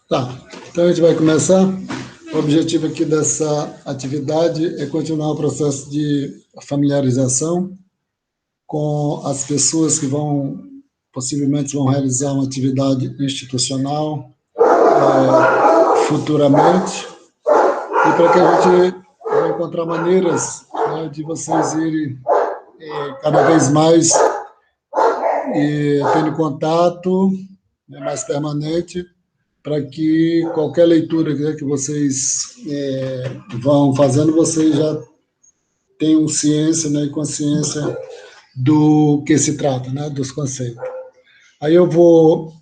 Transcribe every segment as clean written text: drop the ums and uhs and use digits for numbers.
Tá, então a gente vai começar. O objetivo aqui dessa atividade é continuar o processo de familiarização com as pessoas que possivelmente vão realizar uma atividade institucional futuramente, e para que a gente vai encontrar maneiras, né, de vocês irem cada vez mais tendo contato, né, mais permanente, para que qualquer leitura, né, que vocês vão fazendo, vocês já tenham ciência, né, e consciência do que se trata, né, dos conceitos. Aí eu vou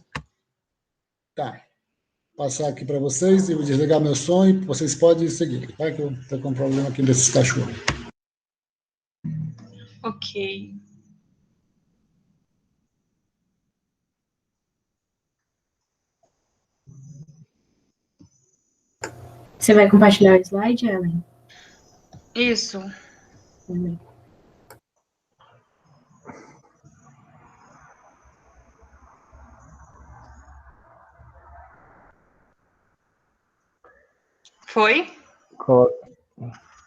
passar aqui para vocês e vou desligar meu som e vocês podem seguir. Vai que eu estou com um problema aqui desses cachorros. Ok. Você vai compartilhar o slide, Ellen? Isso. Foi?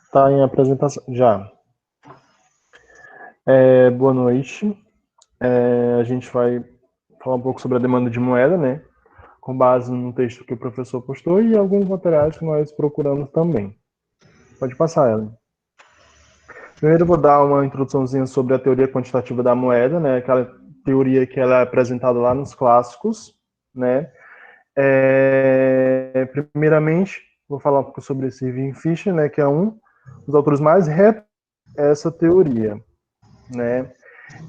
Está em apresentação. Já. Boa noite. A gente vai falar um pouco sobre a demanda de moeda, né? Com base no texto que o professor postou e alguns materiais que nós procuramos também. Pode passar, Ellen. Primeiro eu vou dar uma introduçãozinha sobre a teoria quantitativa da moeda, né? Aquela teoria que ela é apresentada lá nos clássicos, né? Primeiramente, vou falar um pouco sobre esse Irving Fisher, né? Que é um dos autores mais essa teoria, né?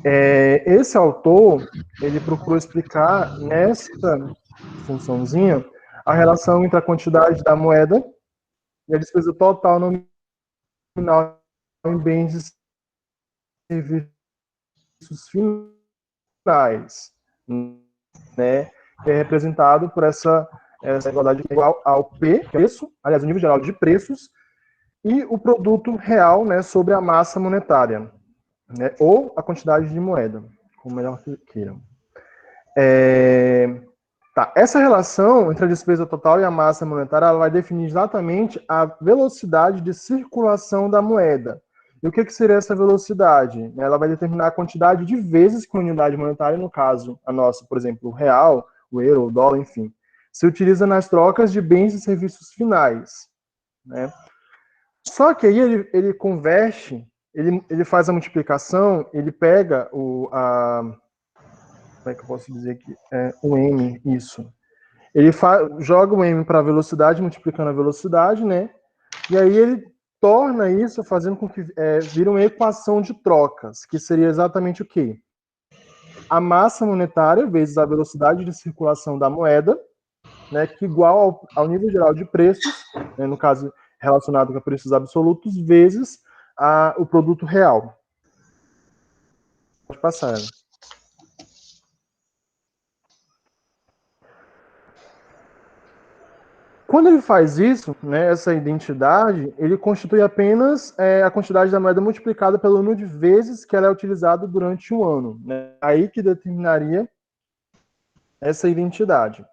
Esse autor, ele procurou explicar nessa funçãozinha a relação entre a quantidade da moeda e a despesa total nominal em bens e serviços finais, né? Que é representado por essa igualdade igual ao preço, aliás, o nível geral de preços e o produto real, né, sobre a massa monetária, né, ou a quantidade de moeda, como melhor que queiram. Essa relação entre a despesa total e a massa monetária, ela vai definir exatamente a velocidade de circulação da moeda. E o que seria essa velocidade? Ela vai determinar a quantidade de vezes que uma unidade monetária, no caso, a nossa, por exemplo, o real, o euro, o dólar, enfim, se utiliza nas trocas de bens e serviços finais, né? Só que aí ele converte, ele faz a multiplicação, ele pega como é que eu posso dizer aqui? O M, isso. Ele joga o M para a velocidade, multiplicando a velocidade, né? E aí ele torna isso fazendo com que vire uma equação de trocas, que seria exatamente o quê? A massa monetária vezes a velocidade de circulação da moeda, né, que igual ao nível geral de preços, né, no caso relacionado com preços absolutos, vezes o produto real. Pode passar. Quando ele faz isso, né, essa identidade, ele constitui apenas a quantidade da moeda multiplicada pelo número de vezes que ela é utilizada durante um ano. Né? Aí que determinaria essa identidade.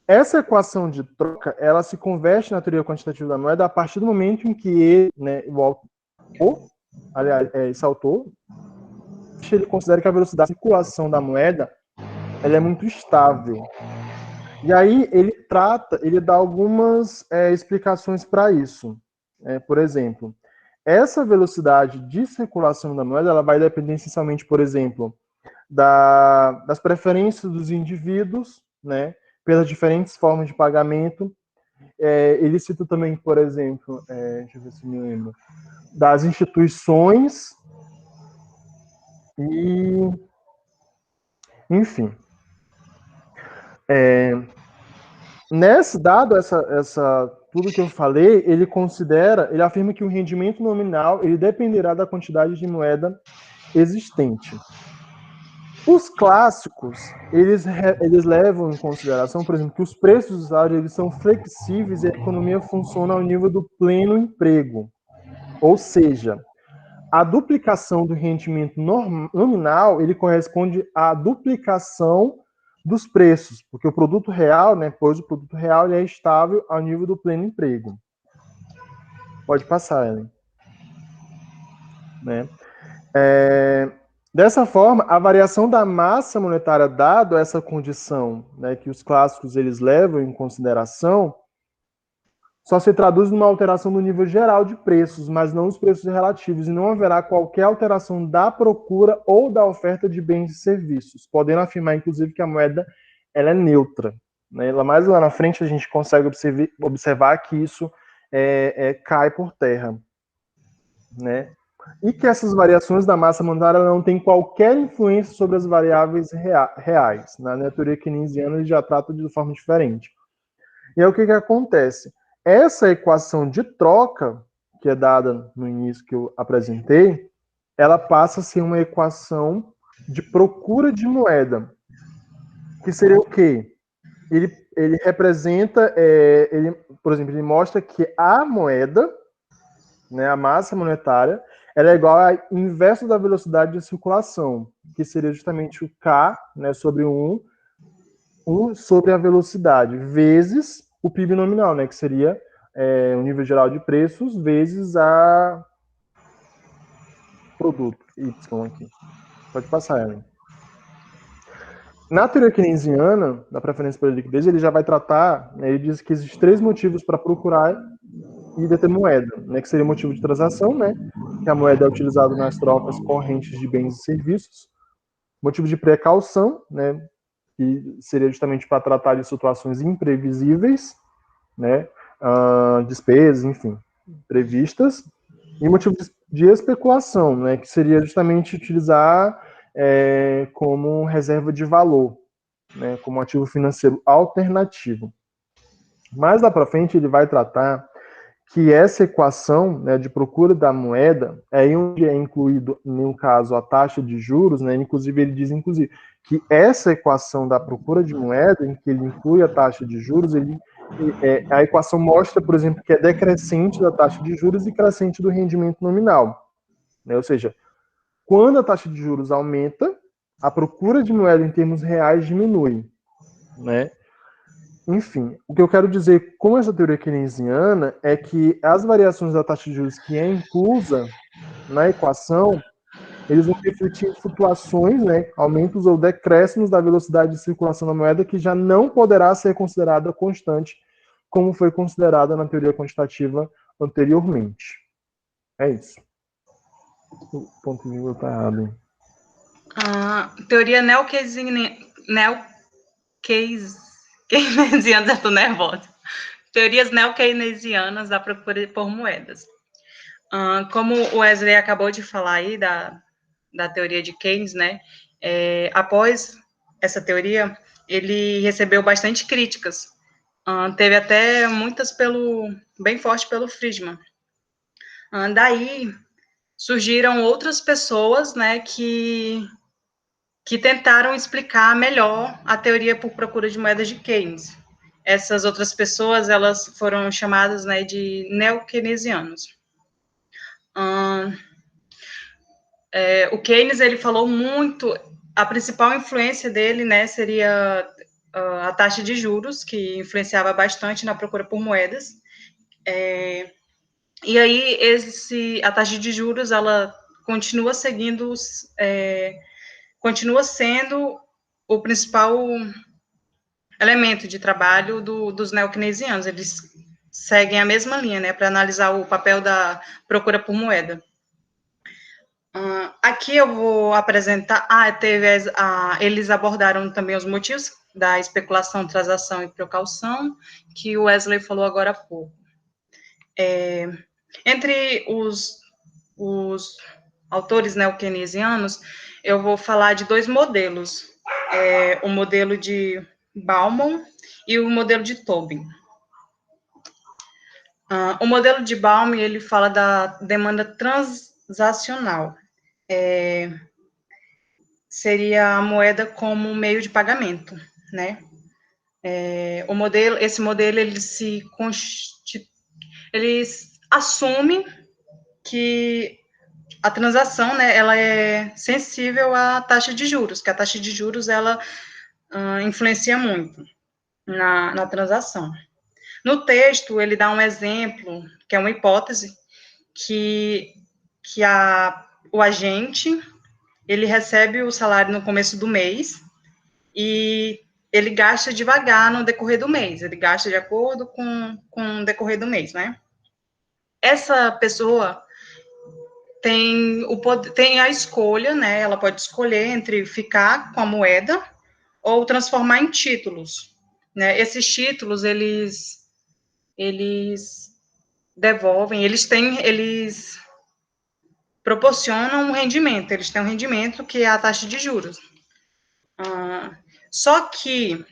Essa equação de troca, ela se converte na teoria quantitativa da moeda a partir do momento em que ele, né, o autor, aliás, esse autor, ele considera que a velocidade de circulação da moeda ela é muito estável. E aí ele dá algumas explicações para isso. Por exemplo, essa velocidade de circulação da moeda ela vai depender essencialmente, por exemplo, das preferências dos indivíduos, né, pelas diferentes formas de pagamento. Ele cita também, por exemplo, deixa eu ver se me lembro, das instituições e, enfim. Dado tudo que eu falei, ele afirma que o rendimento nominal ele dependerá da quantidade de moeda existente. Os clássicos, eles levam em consideração, por exemplo, que os preços dos salários eles são flexíveis e a economia funciona ao nível do pleno emprego. Ou seja, a duplicação do rendimento nominal ele corresponde à duplicação dos preços, porque o produto real, né, pois o produto real ele é estável ao nível do pleno emprego. Pode passar, Ellen. Né? Dessa forma, a variação da massa monetária, dado essa condição, né, que os clássicos eles levam em consideração, só se traduz numa alteração do nível geral de preços, mas não os preços relativos, e não haverá qualquer alteração da procura ou da oferta de bens e serviços, podendo afirmar, inclusive, que a moeda ela é neutra. Né? Mais lá na frente a gente consegue observar que isso cai por terra. Né? E que essas variações da massa monetária não têm qualquer influência sobre as variáveis reais. Na teoria keynesiana ele já trata de forma diferente. E aí o que acontece? Essa equação de troca, que é dada no início que eu apresentei, ela passa a ser uma equação de procura de moeda. Que seria o quê? Ele representa, por exemplo, ele mostra que a moeda, né, a massa monetária, ela é igual ao inverso da velocidade de circulação, que seria justamente o K, né, sobre 1 sobre a velocidade, vezes o PIB nominal, né, que seria o nível geral de preços, vezes a produto, Y aqui. Pode passar, Ellen. Na teoria keynesiana, da preferência pela liquidez, ele já vai tratar, né, ele diz que existem 3 motivos para procurar e deter moeda, né, que seria o motivo de transação, né, que a moeda é utilizada nas trocas correntes de bens e serviços, motivo de precaução, né, que seria justamente para tratar de situações imprevisíveis, né, despesas, enfim, previstas, e motivo de especulação, né, que seria justamente utilizar como reserva de valor, né, como ativo financeiro alternativo. Mais lá para frente ele vai tratar que essa equação, né, de procura da moeda é onde é incluído, no caso, a taxa de juros, né, inclusive ele diz, que essa equação da procura de moeda, em que ele inclui a taxa de juros, a equação mostra, por exemplo, que é decrescente da taxa de juros e crescente do rendimento nominal. Né, ou seja, quando a taxa de juros aumenta, a procura de moeda em termos reais diminui. Né? Enfim, o que eu quero dizer com essa teoria keynesiana é que as variações da taxa de juros que é inclusa na equação, eles vão refletir em flutuações, né, aumentos ou decréscimos da velocidade de circulação da moeda que já não poderá ser considerada constante, como foi considerada na teoria quantitativa anteriormente. É isso. O ponto de vista está errado. Teoria neo-keynesiana, já tô nervosa. Teorias neo-keynesianas da procura por moedas. Como o Wesley acabou de falar aí da teoria de Keynes, né? Após essa teoria, ele recebeu bastante críticas. Teve até muitas bem forte pelo Friedman. Daí surgiram outras pessoas, né, que tentaram explicar melhor a teoria por procura de moedas de Keynes. Essas outras pessoas, elas foram chamadas, né, de neo-keynesianos. O Keynes, ele falou muito, a principal influência dele, né, seria a taxa de juros, que influenciava bastante na procura por moedas. E aí, a taxa de juros, ela continua continua sendo o principal elemento de trabalho dos neo-keynesianos. Eles seguem a mesma linha, né, para analisar o papel da procura por moeda. Aqui eu vou apresentar. Eles abordaram também os motivos da especulação, transação e precaução, que o Wesley falou agora há pouco. Entre os autores neo-keynesianos, eu vou falar de 2 modelos, o modelo de Bauman e o modelo de Tobin. O modelo de Bauman, ele fala da demanda transacional, seria a moeda como meio de pagamento, né? Esse modelo, ele assume que a transação, né, ela é sensível à taxa de juros, que a taxa de juros, ela influencia muito na transação. No texto, ele dá um exemplo, que é uma hipótese, que o agente, ele recebe o salário no começo do mês e ele gasta devagar no decorrer do mês, ele gasta de acordo com o decorrer do mês, né? Essa pessoa tem a escolha, né? Ela pode escolher entre ficar com a moeda ou transformar em títulos, né? Esses títulos, eles devolvem, eles proporcionam um rendimento, eles têm um rendimento que é a taxa de juros. Só que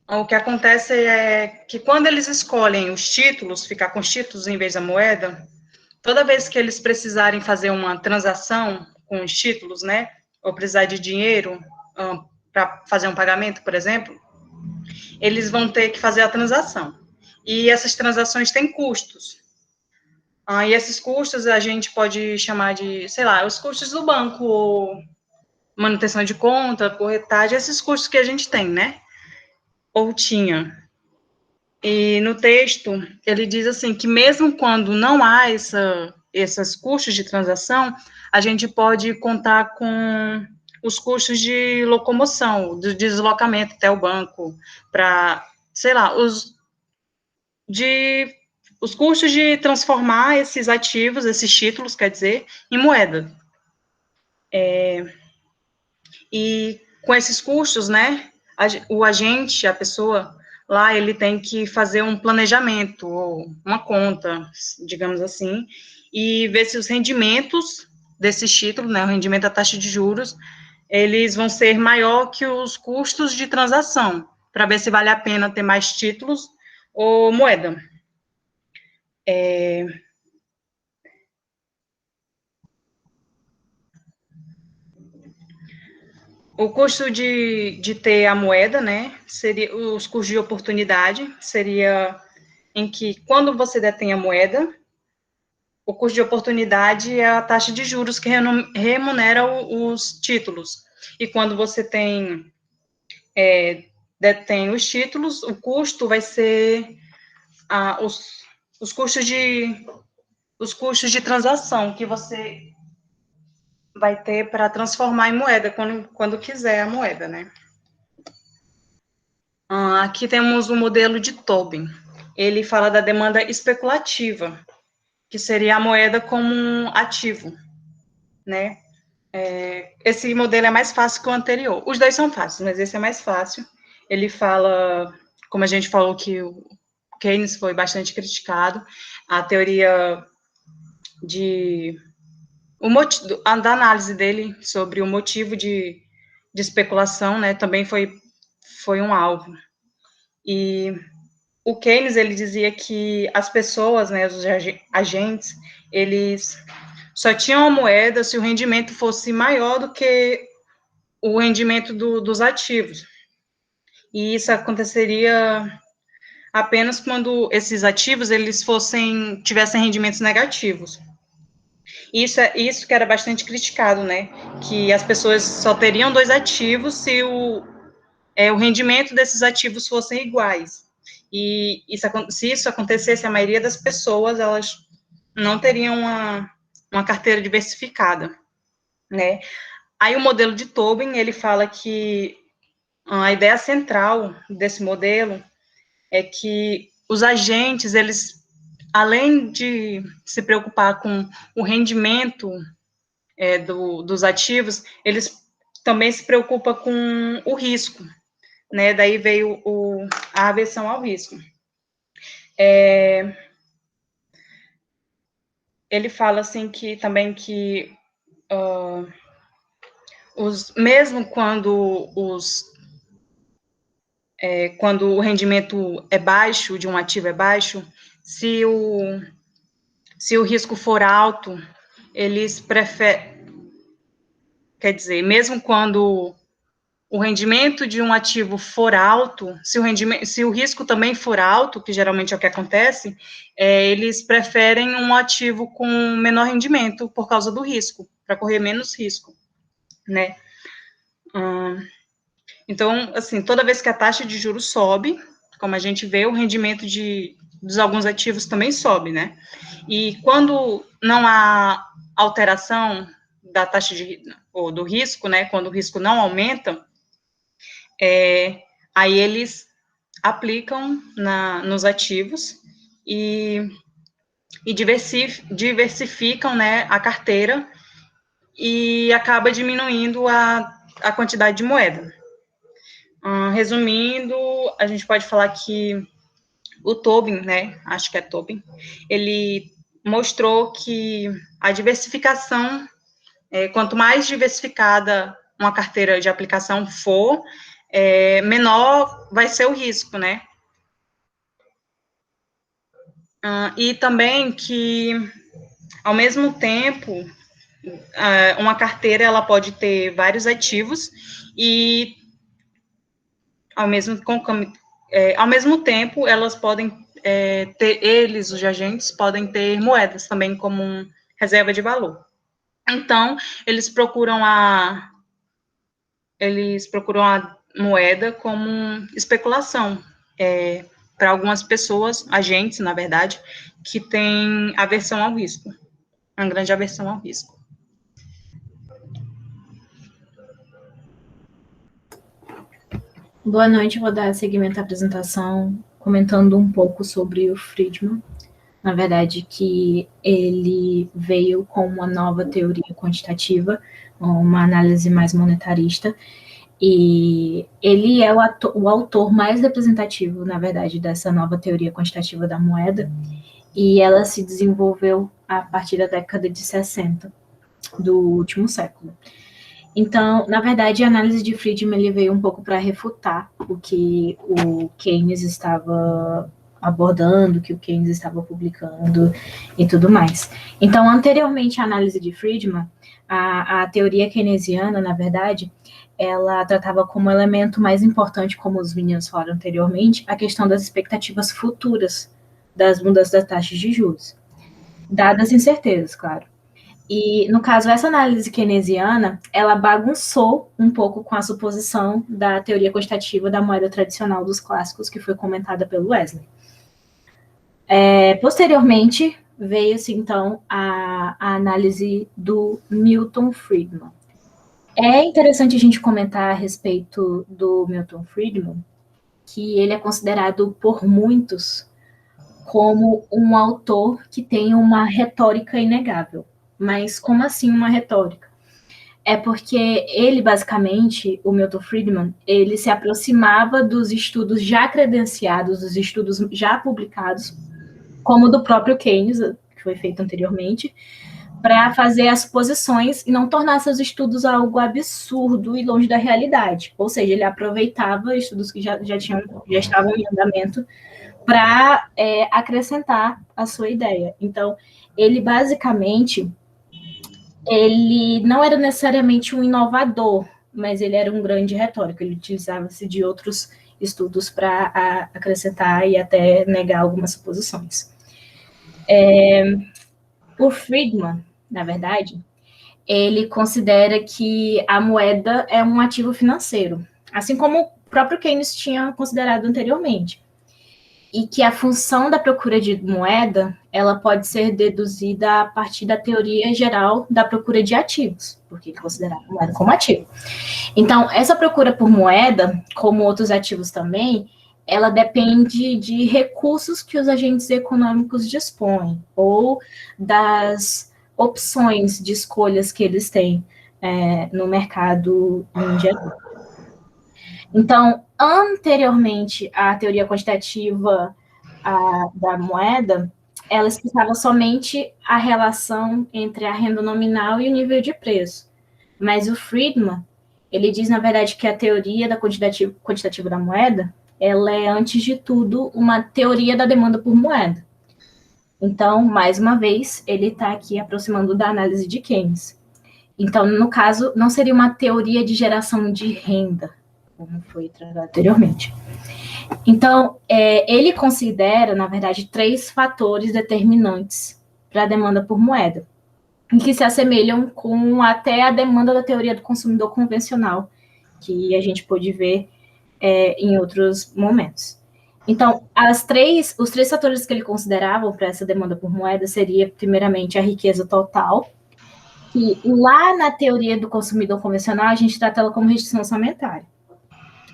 o que acontece é que quando eles escolhem os títulos, ficar com os títulos em vez da moeda, toda vez que eles precisarem fazer uma transação com os títulos, né, ou precisar de dinheiro para fazer um pagamento, por exemplo, eles vão ter que fazer a transação. E essas transações têm custos. E esses custos a gente pode chamar de, sei lá, os custos do banco, ou manutenção de conta, corretagem, esses custos que a gente tem, né? Ou tinha. E no texto, ele diz assim, que mesmo quando não há esses custos de transação, a gente pode contar com os custos de locomoção, de deslocamento até o banco, para, sei lá, os custos de transformar esses ativos, esses títulos, quer dizer, em moeda. E com esses custos, né, o agente, a pessoa lá, ele tem que fazer um planejamento, ou uma conta, digamos assim, e ver se os rendimentos desses títulos, né, o rendimento da taxa de juros, eles vão ser maior que os custos de transação, para ver se vale a pena ter mais títulos ou moeda. O custo de ter a moeda, né, seria os custos de oportunidade, seria em que, quando você detém a moeda, o custo de oportunidade é a taxa de juros que remunera os títulos. E quando você detém os títulos, o custo vai ser os custos de transação que você vai ter para transformar em moeda quando quiser a moeda, né? Aqui temos o modelo de Tobin. Ele fala da demanda especulativa, que seria a moeda como um ativo, né? Esse modelo é mais fácil que o anterior. Os dois são fáceis, mas esse é mais fácil. Ele fala, como a gente falou, que o Keynes foi bastante criticado, a teoria da análise dele sobre o motivo de especulação, né, também foi um alvo. E o Keynes, ele dizia que as pessoas, né, os agentes, eles só tinham a moeda se o rendimento fosse maior do que o rendimento dos ativos. E isso aconteceria apenas quando esses ativos, eles tivessem rendimentos negativos. Isso que era bastante criticado, né, que as pessoas só teriam dois ativos se o rendimento desses ativos fossem iguais. E se isso acontecesse, a maioria das pessoas, elas não teriam uma carteira diversificada, né? Aí o modelo de Tobin, ele fala que a ideia central desse modelo é que os agentes, eles, além de se preocupar com o rendimento dos ativos, eles também se preocupam com o risco, né? Daí veio a aversão ao risco. Ele fala assim que também que mesmo quando o rendimento é baixo, de um ativo é baixo, se o risco for alto, eles preferem, quer dizer, mesmo quando o rendimento de um ativo for alto, se o risco também for alto, que geralmente é o que acontece, eles preferem um ativo com menor rendimento por causa do risco, para correr menos risco, né? Então, assim, toda vez que a taxa de juros sobe, como a gente vê, o rendimento dos alguns ativos também sobe, né? E quando não há alteração da taxa ou do risco, né? Quando o risco não aumenta, aí eles aplicam nos ativos e diversificam, né, a carteira e acaba diminuindo a quantidade de moeda. Resumindo, a gente pode falar que o Tobin, né, acho que é Tobin, ele mostrou que a diversificação, quanto mais diversificada uma carteira de aplicação for, menor vai ser o risco, né? E também que, ao mesmo tempo, uma carteira ela pode ter vários ativos e, ao mesmo tempo, elas podem os agentes podem ter moedas também como reserva de valor. Então, eles procuram a moeda como especulação, para algumas pessoas, agentes, na verdade, que têm aversão ao risco, uma grande aversão ao risco. Boa noite, vou dar seguimento à apresentação, comentando um pouco sobre o Friedman. Na verdade, que ele veio com uma nova teoria quantitativa, uma análise mais monetarista, e ele é o autor mais representativo, na verdade, dessa nova teoria quantitativa da moeda, e ela se desenvolveu a partir da década de 60 do último século. Então, na verdade, a análise de Friedman ele veio um pouco para refutar o que o Keynes estava abordando, que o Keynes estava publicando e tudo mais. Então, anteriormente à análise de Friedman, a teoria keynesiana, na verdade, ela tratava como elemento mais importante, como os meninos falaram anteriormente, a questão das expectativas futuras das mudanças das taxas de juros, dadas incertezas, claro. E, no caso, essa análise keynesiana, ela bagunçou um pouco com a suposição da teoria quantitativa da moeda tradicional dos clássicos, que foi comentada pelo Wesley. Posteriormente, veio-se, então, a análise do Milton Friedman. É interessante a gente comentar a respeito do Milton Friedman, que ele é considerado por muitos como um autor que tem uma retórica inegável. Mas como assim uma retórica? É porque ele, basicamente, o Milton Friedman, ele se aproximava dos estudos já credenciados, dos estudos já publicados, como do próprio Keynes, que foi feito anteriormente, para fazer as suposições e não tornar seus estudos algo absurdo e longe da realidade. Ou seja, ele aproveitava estudos que já estavam em andamento para acrescentar a sua ideia. Então, ele basicamente, ele não era necessariamente um inovador, mas ele era um grande retórico, ele utilizava-se de outros estudos para acrescentar e até negar algumas suposições. O Friedman, na verdade, ele considera que a moeda é um ativo financeiro, assim como o próprio Keynes tinha considerado anteriormente, e que a função da procura de moeda, ela pode ser deduzida a partir da teoria geral da procura de ativos, porque ele considerava a moeda como ativo. Então, essa procura por moeda, como outros ativos também, ela depende de recursos que os agentes econômicos dispõem, ou das opções de escolhas que eles têm no mercado em geral. Então, anteriormente à teoria quantitativa da moeda, ela explicava somente a relação entre a renda nominal e o nível de preço. Mas o Friedman, ele diz, na verdade, que a teoria da quantitativa da moeda, ela é, antes de tudo, uma teoria da demanda por moeda. Então, mais uma vez, ele está aqui aproximando da análise de Keynes. Então, no caso, não seria uma teoria de geração de renda, como foi tratado anteriormente. Então, ele considera, na verdade, 3 fatores determinantes para a demanda por moeda, que se assemelham com até a demanda da teoria do consumidor convencional, que a gente pôde ver em outros momentos. Então, os três fatores que ele considerava para essa demanda por moeda seria, primeiramente, a riqueza total, que lá na teoria do consumidor convencional, a gente trata ela como restrição orçamentária.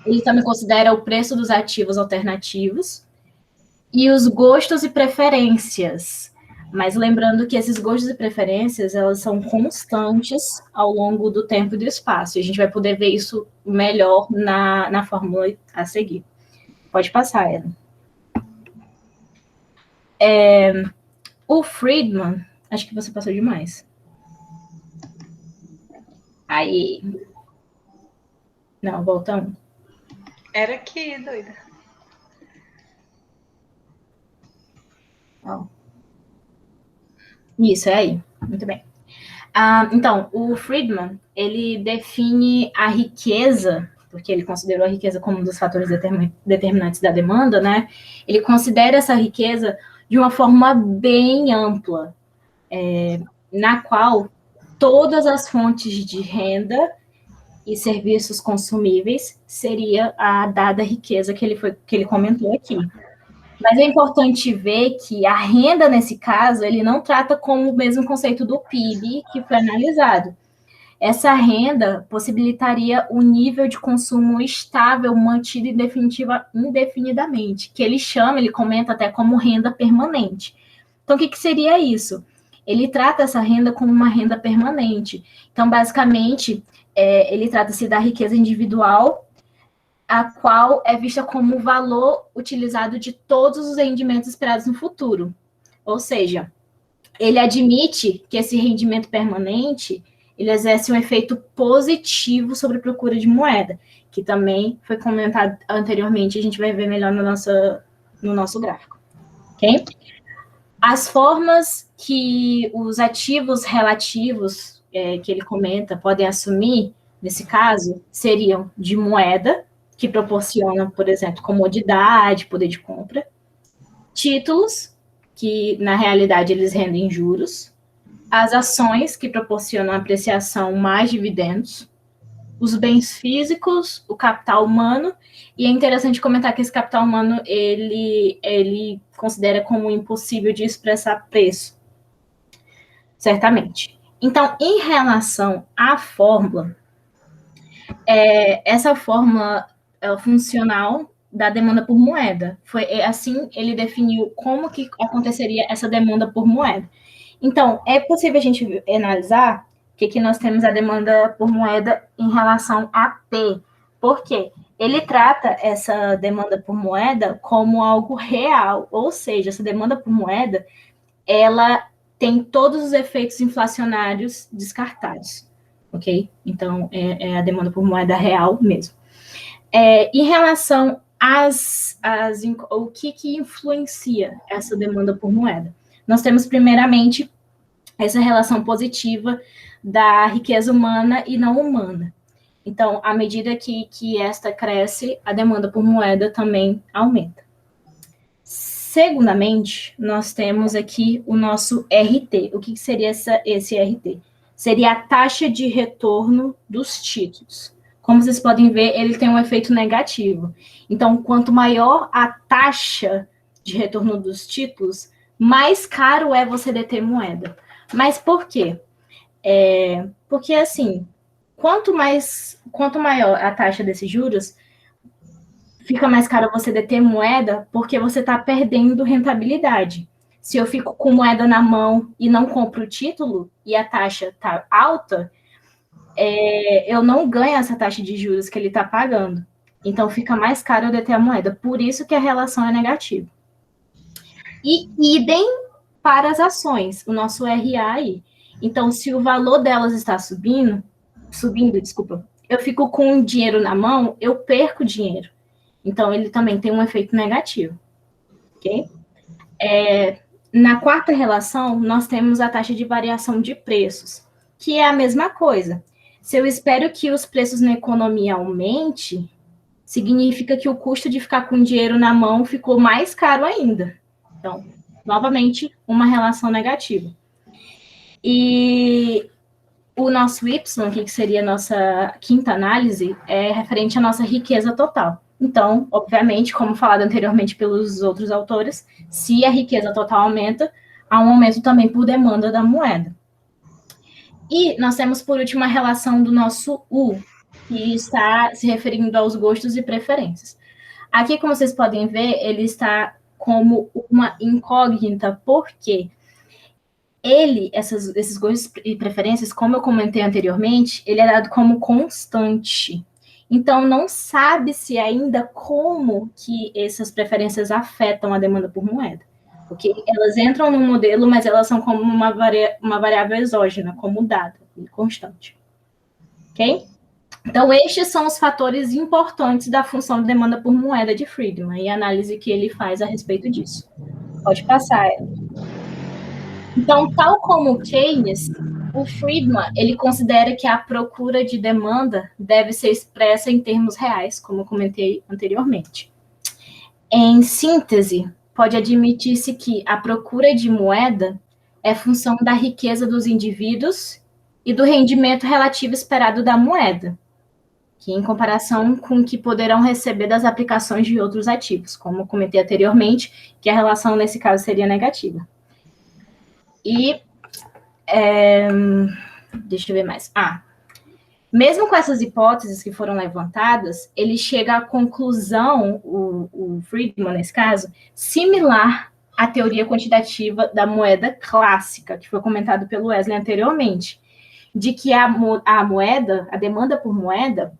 Ele também considera o preço dos ativos alternativos e os gostos e preferências. Mas lembrando que esses gostos e preferências, elas são constantes ao longo do tempo e do espaço. E a gente vai poder ver isso melhor na fórmula a seguir. Pode passar, Ellen. O Friedman, acho que você passou demais. Aí. Não, voltamos. Era aqui, doida. Oh. Isso, é aí. Muito bem. Então, o Friedman, ele define a riqueza, porque ele considerou a riqueza como um dos fatores determinantes da demanda, né? Ele considera essa riqueza de uma forma bem ampla, na qual todas as fontes de renda e serviços consumíveis seria a dada riqueza que ele comentou aqui. Mas é importante ver que a renda, nesse caso, ele não trata como o mesmo conceito do PIB que foi analisado. Essa renda possibilitaria o nível de consumo estável mantido indefinidamente, que ele comenta até como renda permanente. Então, o que seria isso? Ele trata essa renda como uma renda permanente. Então, basicamente, ele trata-se da riqueza individual, a qual é vista como o valor utilizado de todos os rendimentos esperados no futuro. Ou seja, ele admite que esse rendimento permanente ele exerce um efeito positivo sobre a procura de moeda, que também foi comentado anteriormente, a gente vai ver melhor no nosso gráfico. Ok? As formas que os ativos relativos que ele comenta podem assumir, nesse caso, seriam de moeda, que proporciona, por exemplo, comodidade, poder de compra, títulos, que na realidade eles rendem juros, as ações, que proporcionam apreciação mais dividendos, os bens físicos, o capital humano, e é interessante comentar que esse capital humano, ele considera como impossível de expressar preço, certamente. Então, em relação à fórmula, essa fórmula funcional da demanda por moeda. Foi assim ele definiu como que aconteceria essa demanda por moeda. Então, é possível a gente analisar que nós temos a demanda por moeda em relação a P. Por quê? Ele trata essa demanda por moeda como algo real, ou seja, essa demanda por moeda, ela tem todos os efeitos inflacionários descartados, ok? Então, é a demanda por moeda real mesmo. Em relação o que influencia essa demanda por moeda? Nós temos, primeiramente, essa relação positiva da riqueza humana e não humana. Então, à medida que esta cresce, a demanda por moeda também aumenta. Segundamente, nós temos aqui o nosso RT. O que seria esse RT? Seria a taxa de retorno dos títulos. Como vocês podem ver, ele tem um efeito negativo. Então, quanto maior a taxa de retorno dos títulos, mais caro é você deter moeda. Mas por quê? Porque, assim, quanto maior a taxa desses juros, fica mais caro você deter moeda, porque você está perdendo rentabilidade. Se eu fico com moeda na mão e não compro o título, e a taxa está alta, eu não ganho essa taxa de juros que ele está pagando. Então, fica mais caro eu deter a moeda. Por isso que a relação é negativa. E idem para as ações, o nosso RAI. Então, se o valor delas está subindo, eu fico com dinheiro na mão, eu perco dinheiro. Então, ele também tem um efeito negativo. Ok? Na quarta relação, nós temos a taxa de variação de preços, que é a mesma coisa. Se eu espero que os preços na economia aumente, significa que o custo de ficar com dinheiro na mão ficou mais caro ainda. Então, novamente, uma relação negativa. E o nosso Y, que seria a nossa quinta análise, é referente à nossa riqueza total. Então, obviamente, como falado anteriormente pelos outros autores, se a riqueza total aumenta, há um aumento também por demanda da moeda. E nós temos, por último, a relação do nosso U, que está se referindo aos gostos e preferências. Aqui, como vocês podem ver, ele está como uma incógnita, porque esses gostos e preferências, como eu comentei anteriormente, ele é dado como constante. Então, não sabe-se ainda como que essas preferências afetam a demanda por moeda. Porque elas entram no modelo, mas elas são como uma variável exógena, como dado, constante. Ok? Então, estes são os fatores importantes da função de demanda por moeda de Friedman e a análise que ele faz a respeito disso. Pode passar, ela. Então, tal como Keynes, o Friedman, ele considera que a procura de demanda deve ser expressa em termos reais, como eu comentei anteriormente. Em síntese, pode admitir-se que a procura de moeda é função da riqueza dos indivíduos e do rendimento relativo esperado da moeda, que em comparação com o que poderão receber das aplicações de outros ativos, como eu comentei anteriormente, que a relação nesse caso seria negativa. E, deixa eu ver mais. Mesmo com essas hipóteses que foram levantadas, ele chega à conclusão, o Friedman, nesse caso, similar à teoria quantitativa da moeda clássica, que foi comentado pelo Wesley anteriormente, de que a moeda, a demanda por moeda,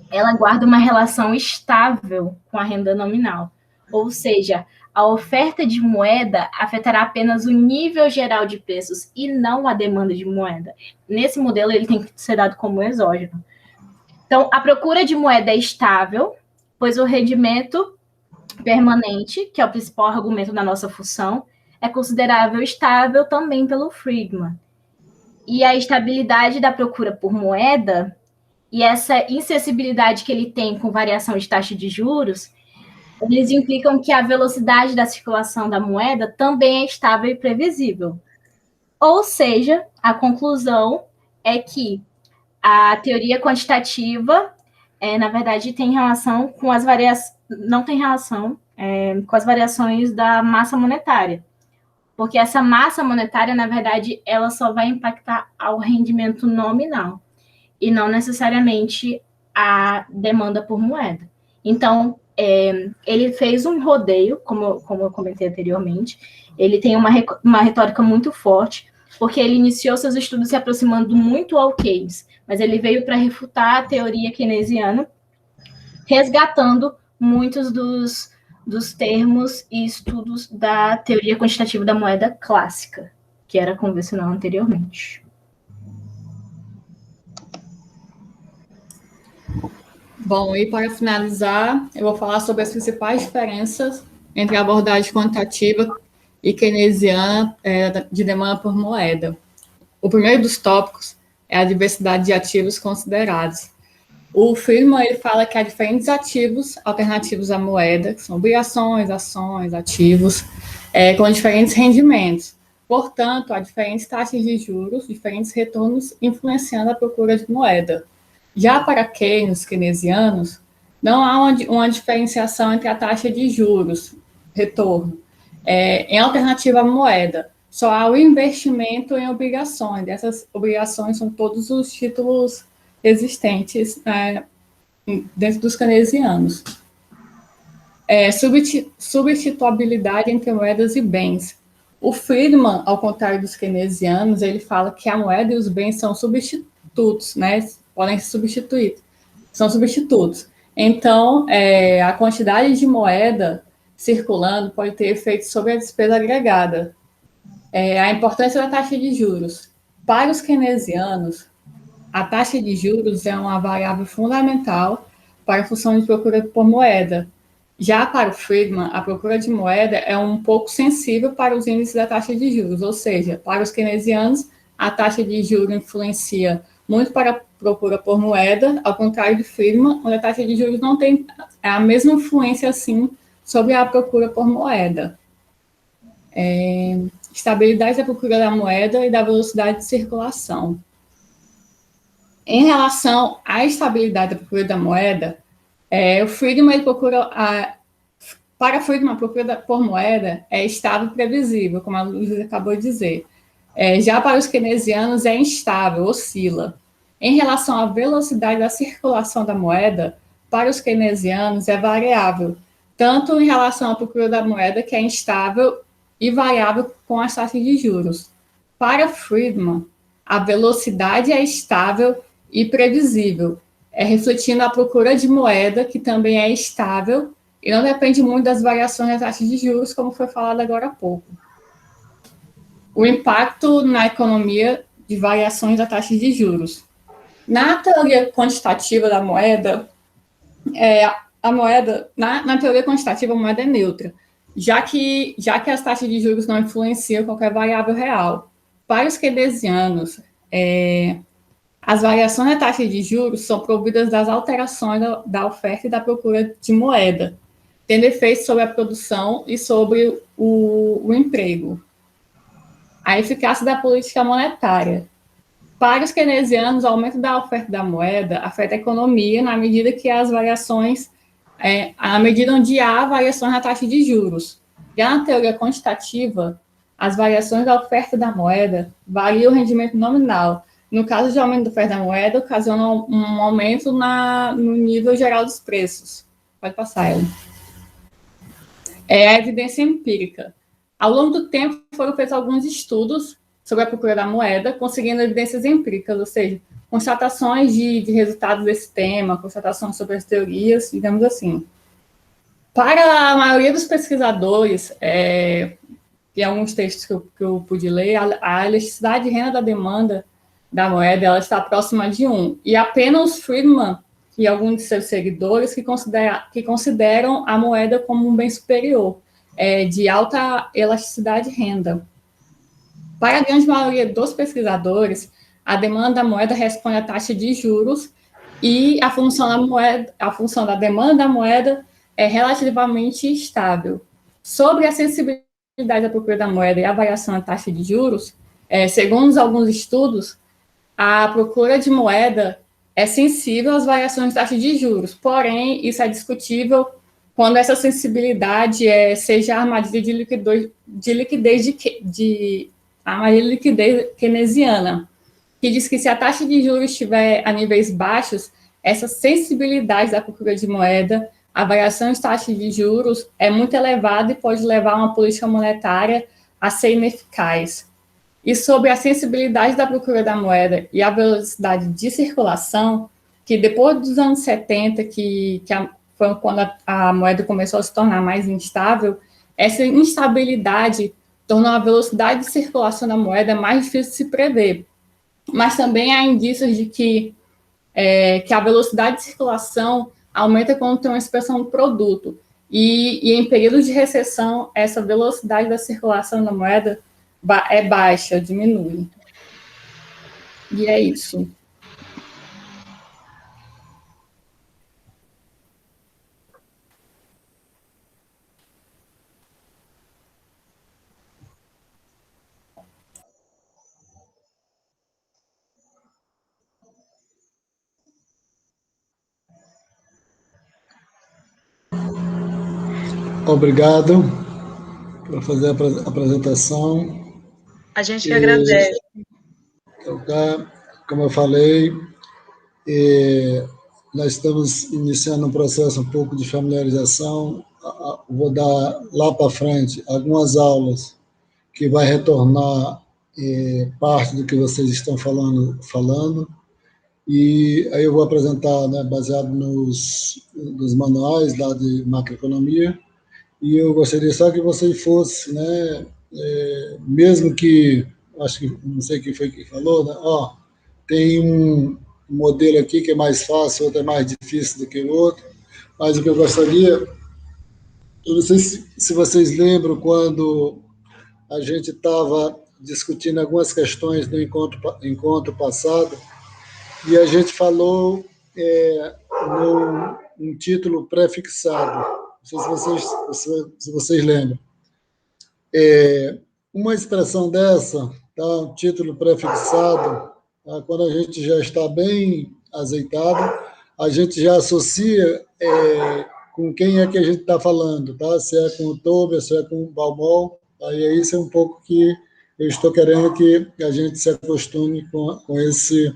ela guarda uma relação estável com a renda nominal. Ou seja, a oferta de moeda afetará apenas o nível geral de preços e não a demanda de moeda. Nesse modelo, ele tem que ser dado como exógeno. Então, a procura de moeda é estável, pois o rendimento permanente, que é o principal argumento da nossa função, é considerável estável também pelo Friedman. E a estabilidade da procura por moeda e essa insensibilidade que ele tem com variação de taxa de juros, eles implicam que a velocidade da circulação da moeda também é estável e previsível. Ou seja, a conclusão é que a teoria quantitativa, na verdade, tem relação com as variações, não tem relação com as variações da massa monetária. Porque essa massa monetária, na verdade, ela só vai impactar ao rendimento nominal e não necessariamente a demanda por moeda. Então, ele fez um rodeio, como eu comentei anteriormente, ele tem uma retórica muito forte, porque ele iniciou seus estudos se aproximando muito ao Keynes, mas ele veio para refutar a teoria keynesiana, resgatando muitos dos termos e estudos da teoria quantitativa da moeda clássica, que era convencional anteriormente. Bom, e para finalizar, eu vou falar sobre as principais diferenças entre a abordagem quantitativa e keynesiana de demanda por moeda. O primeiro dos tópicos é a diversidade de ativos considerados. O Friedman, ele fala que há diferentes ativos alternativos à moeda, que são obrigações, ações, ativos, com diferentes rendimentos. Portanto, há diferentes taxas de juros, diferentes retornos influenciando a procura de moeda. Já para Keynes, keynesianos, não há uma diferenciação entre a taxa de juros, retorno, em alternativa à moeda. Só há o investimento em obrigações. Essas obrigações são todos os títulos existentes dentro dos keynesianos. Substituabilidade entre moedas e bens. O Friedman, ao contrário dos keynesianos, ele fala que a moeda e os bens são substitutos, né? Podem ser substituídos, são substitutos. Então, a quantidade de moeda circulando pode ter efeito sobre a despesa agregada. A importância da taxa de juros. Para os keynesianos, a taxa de juros é uma variável fundamental para a função de procura por moeda. Já para o Friedman, a procura de moeda é um pouco sensível para os índices da taxa de juros, ou seja, para os keynesianos, a taxa de juros influencia muito para a procura por moeda, ao contrário de Friedman, onde a taxa de juros não tem a mesma influência assim sobre a procura por moeda. Estabilidade da procura da moeda e da velocidade de circulação. Em relação à estabilidade da procura da moeda, o Friedman ele procura para Friedman, a procura por moeda é estável e previsível, como a Luísa acabou de dizer. Já para os keynesianos é instável, oscila. Em relação à velocidade da circulação da moeda, para os keynesianos é variável, tanto em relação à procura da moeda, que é instável e variável com as taxas de juros. Para Friedman, a velocidade é estável e previsível, refletindo a procura de moeda, que também é estável e não depende muito das variações das taxas de juros, como foi falado agora há pouco. O impacto na economia de variações da taxa de juros. Na teoria quantitativa da moeda, na teoria quantitativa, a moeda é neutra, já que as taxas de juros não influenciam qualquer variável real. Para os keynesianos, as variações da taxa de juros são providas das alterações da oferta e da procura de moeda, tendo efeito sobre a produção e sobre o emprego. A eficácia da política monetária. Para os keynesianos, o aumento da oferta da moeda afeta a economia na medida que as variações, na medida onde há variações na taxa de juros. Já na teoria quantitativa, as variações da oferta da moeda variam o rendimento nominal. No caso de aumento da oferta da moeda, ocasiona um aumento no nível geral dos preços. Pode passar, Ellen. A evidência empírica. Ao longo do tempo, foram feitos alguns estudos sobre a procura da moeda, conseguindo evidências empíricas, ou seja, constatações de resultados desse tema, constatações sobre as teorias, digamos assim. Para a maioria dos pesquisadores, em alguns textos que eu pude ler, a elasticidade de renda da demanda da moeda ela está próxima de 1, e apenas Friedman e alguns de seus seguidores que consideram a moeda como um bem superior, de alta elasticidade de renda. Para a grande maioria dos pesquisadores, a demanda da moeda responde à taxa de juros e a função da demanda da moeda é relativamente estável. Sobre a sensibilidade da procura da moeda e a variação da taxa de juros, segundo alguns estudos, a procura de moeda é sensível às variações da taxa de juros, porém, isso é discutível quando essa sensibilidade seja a armadilha de liquidez keynesiana, que diz que se a taxa de juros estiver a níveis baixos, essa sensibilidade da procura de moeda, a variação de taxa de juros é muito elevada e pode levar uma política monetária a ser ineficaz. E sobre a sensibilidade da procura da moeda e a velocidade de circulação, que depois dos anos 70, foi quando a moeda começou a se tornar mais instável, essa instabilidade tornou a velocidade de circulação da moeda mais difícil de se prever. Mas também há indícios de que a velocidade de circulação aumenta quando tem uma expressão do produto. E em períodos de recessão, essa velocidade da circulação da moeda é baixa, diminui. E é isso. Obrigado por fazer a apresentação. A gente que agradece. Como eu falei, nós estamos iniciando um processo um pouco de familiarização. Vou dar lá para frente algumas aulas que vai retornar parte do que vocês estão falando. E aí eu vou apresentar, né, baseado nos manuais lá de macroeconomia. E eu gostaria só que você fosse, né, mesmo que, acho que, não sei quem foi que falou, né, tem um modelo aqui que é mais fácil, outro é mais difícil do que o outro, mas o que eu gostaria, eu não sei se vocês lembram quando a gente estava discutindo algumas questões no encontro passado, e a gente falou num título pré-fixado. Não sei se vocês lembram. Uma expressão dessa, tá? Um título pré-fixado, tá? Quando a gente já está bem azeitado, a gente já associa com quem é que a gente está falando, tá? Se é com o Tober, se é com o Balmol, aí é isso é um pouco que eu estou querendo que a gente se acostume com esse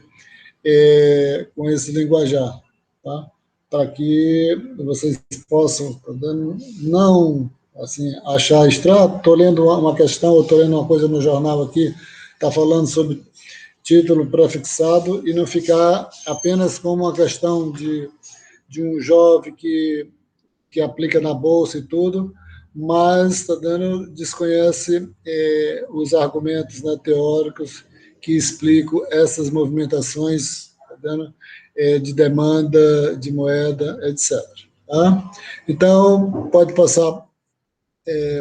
linguajar, tá? Para que vocês possam, tá dando, não assim, achar estranho. Estou lendo uma questão, ou estou lendo uma coisa no jornal aqui, está falando sobre título prefixado e não ficar apenas como uma questão de um jovem que aplica na bolsa e tudo, mas tá dando, desconhece os argumentos, né, teóricos que explicam essas movimentações, tá dando, de demanda de moeda, etc. Tá? Então, pode passar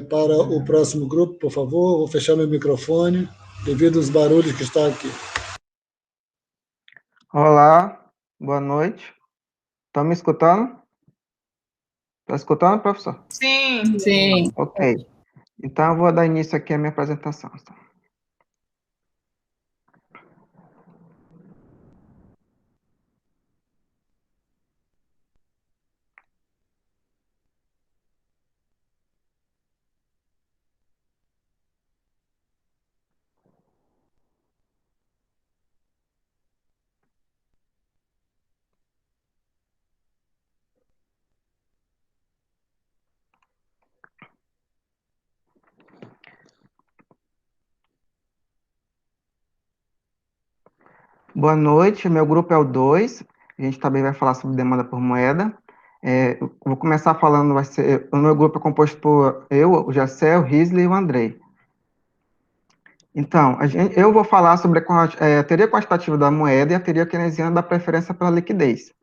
para o próximo grupo, por favor. Vou fechar meu microfone devido aos barulhos que estão aqui. Olá, boa noite. Estão me escutando? Está escutando, professor? Sim. Sim. Ok. Então, eu vou dar início aqui à minha apresentação. Boa noite, meu grupo é o 2. A gente também vai falar sobre demanda por moeda. Eu vou começar falando, o meu grupo é composto por eu, o Jacé, o Risley e o Andrei. Então, eu vou falar sobre a teoria quantitativa da moeda e a teoria keynesiana da preferência pela liquidez.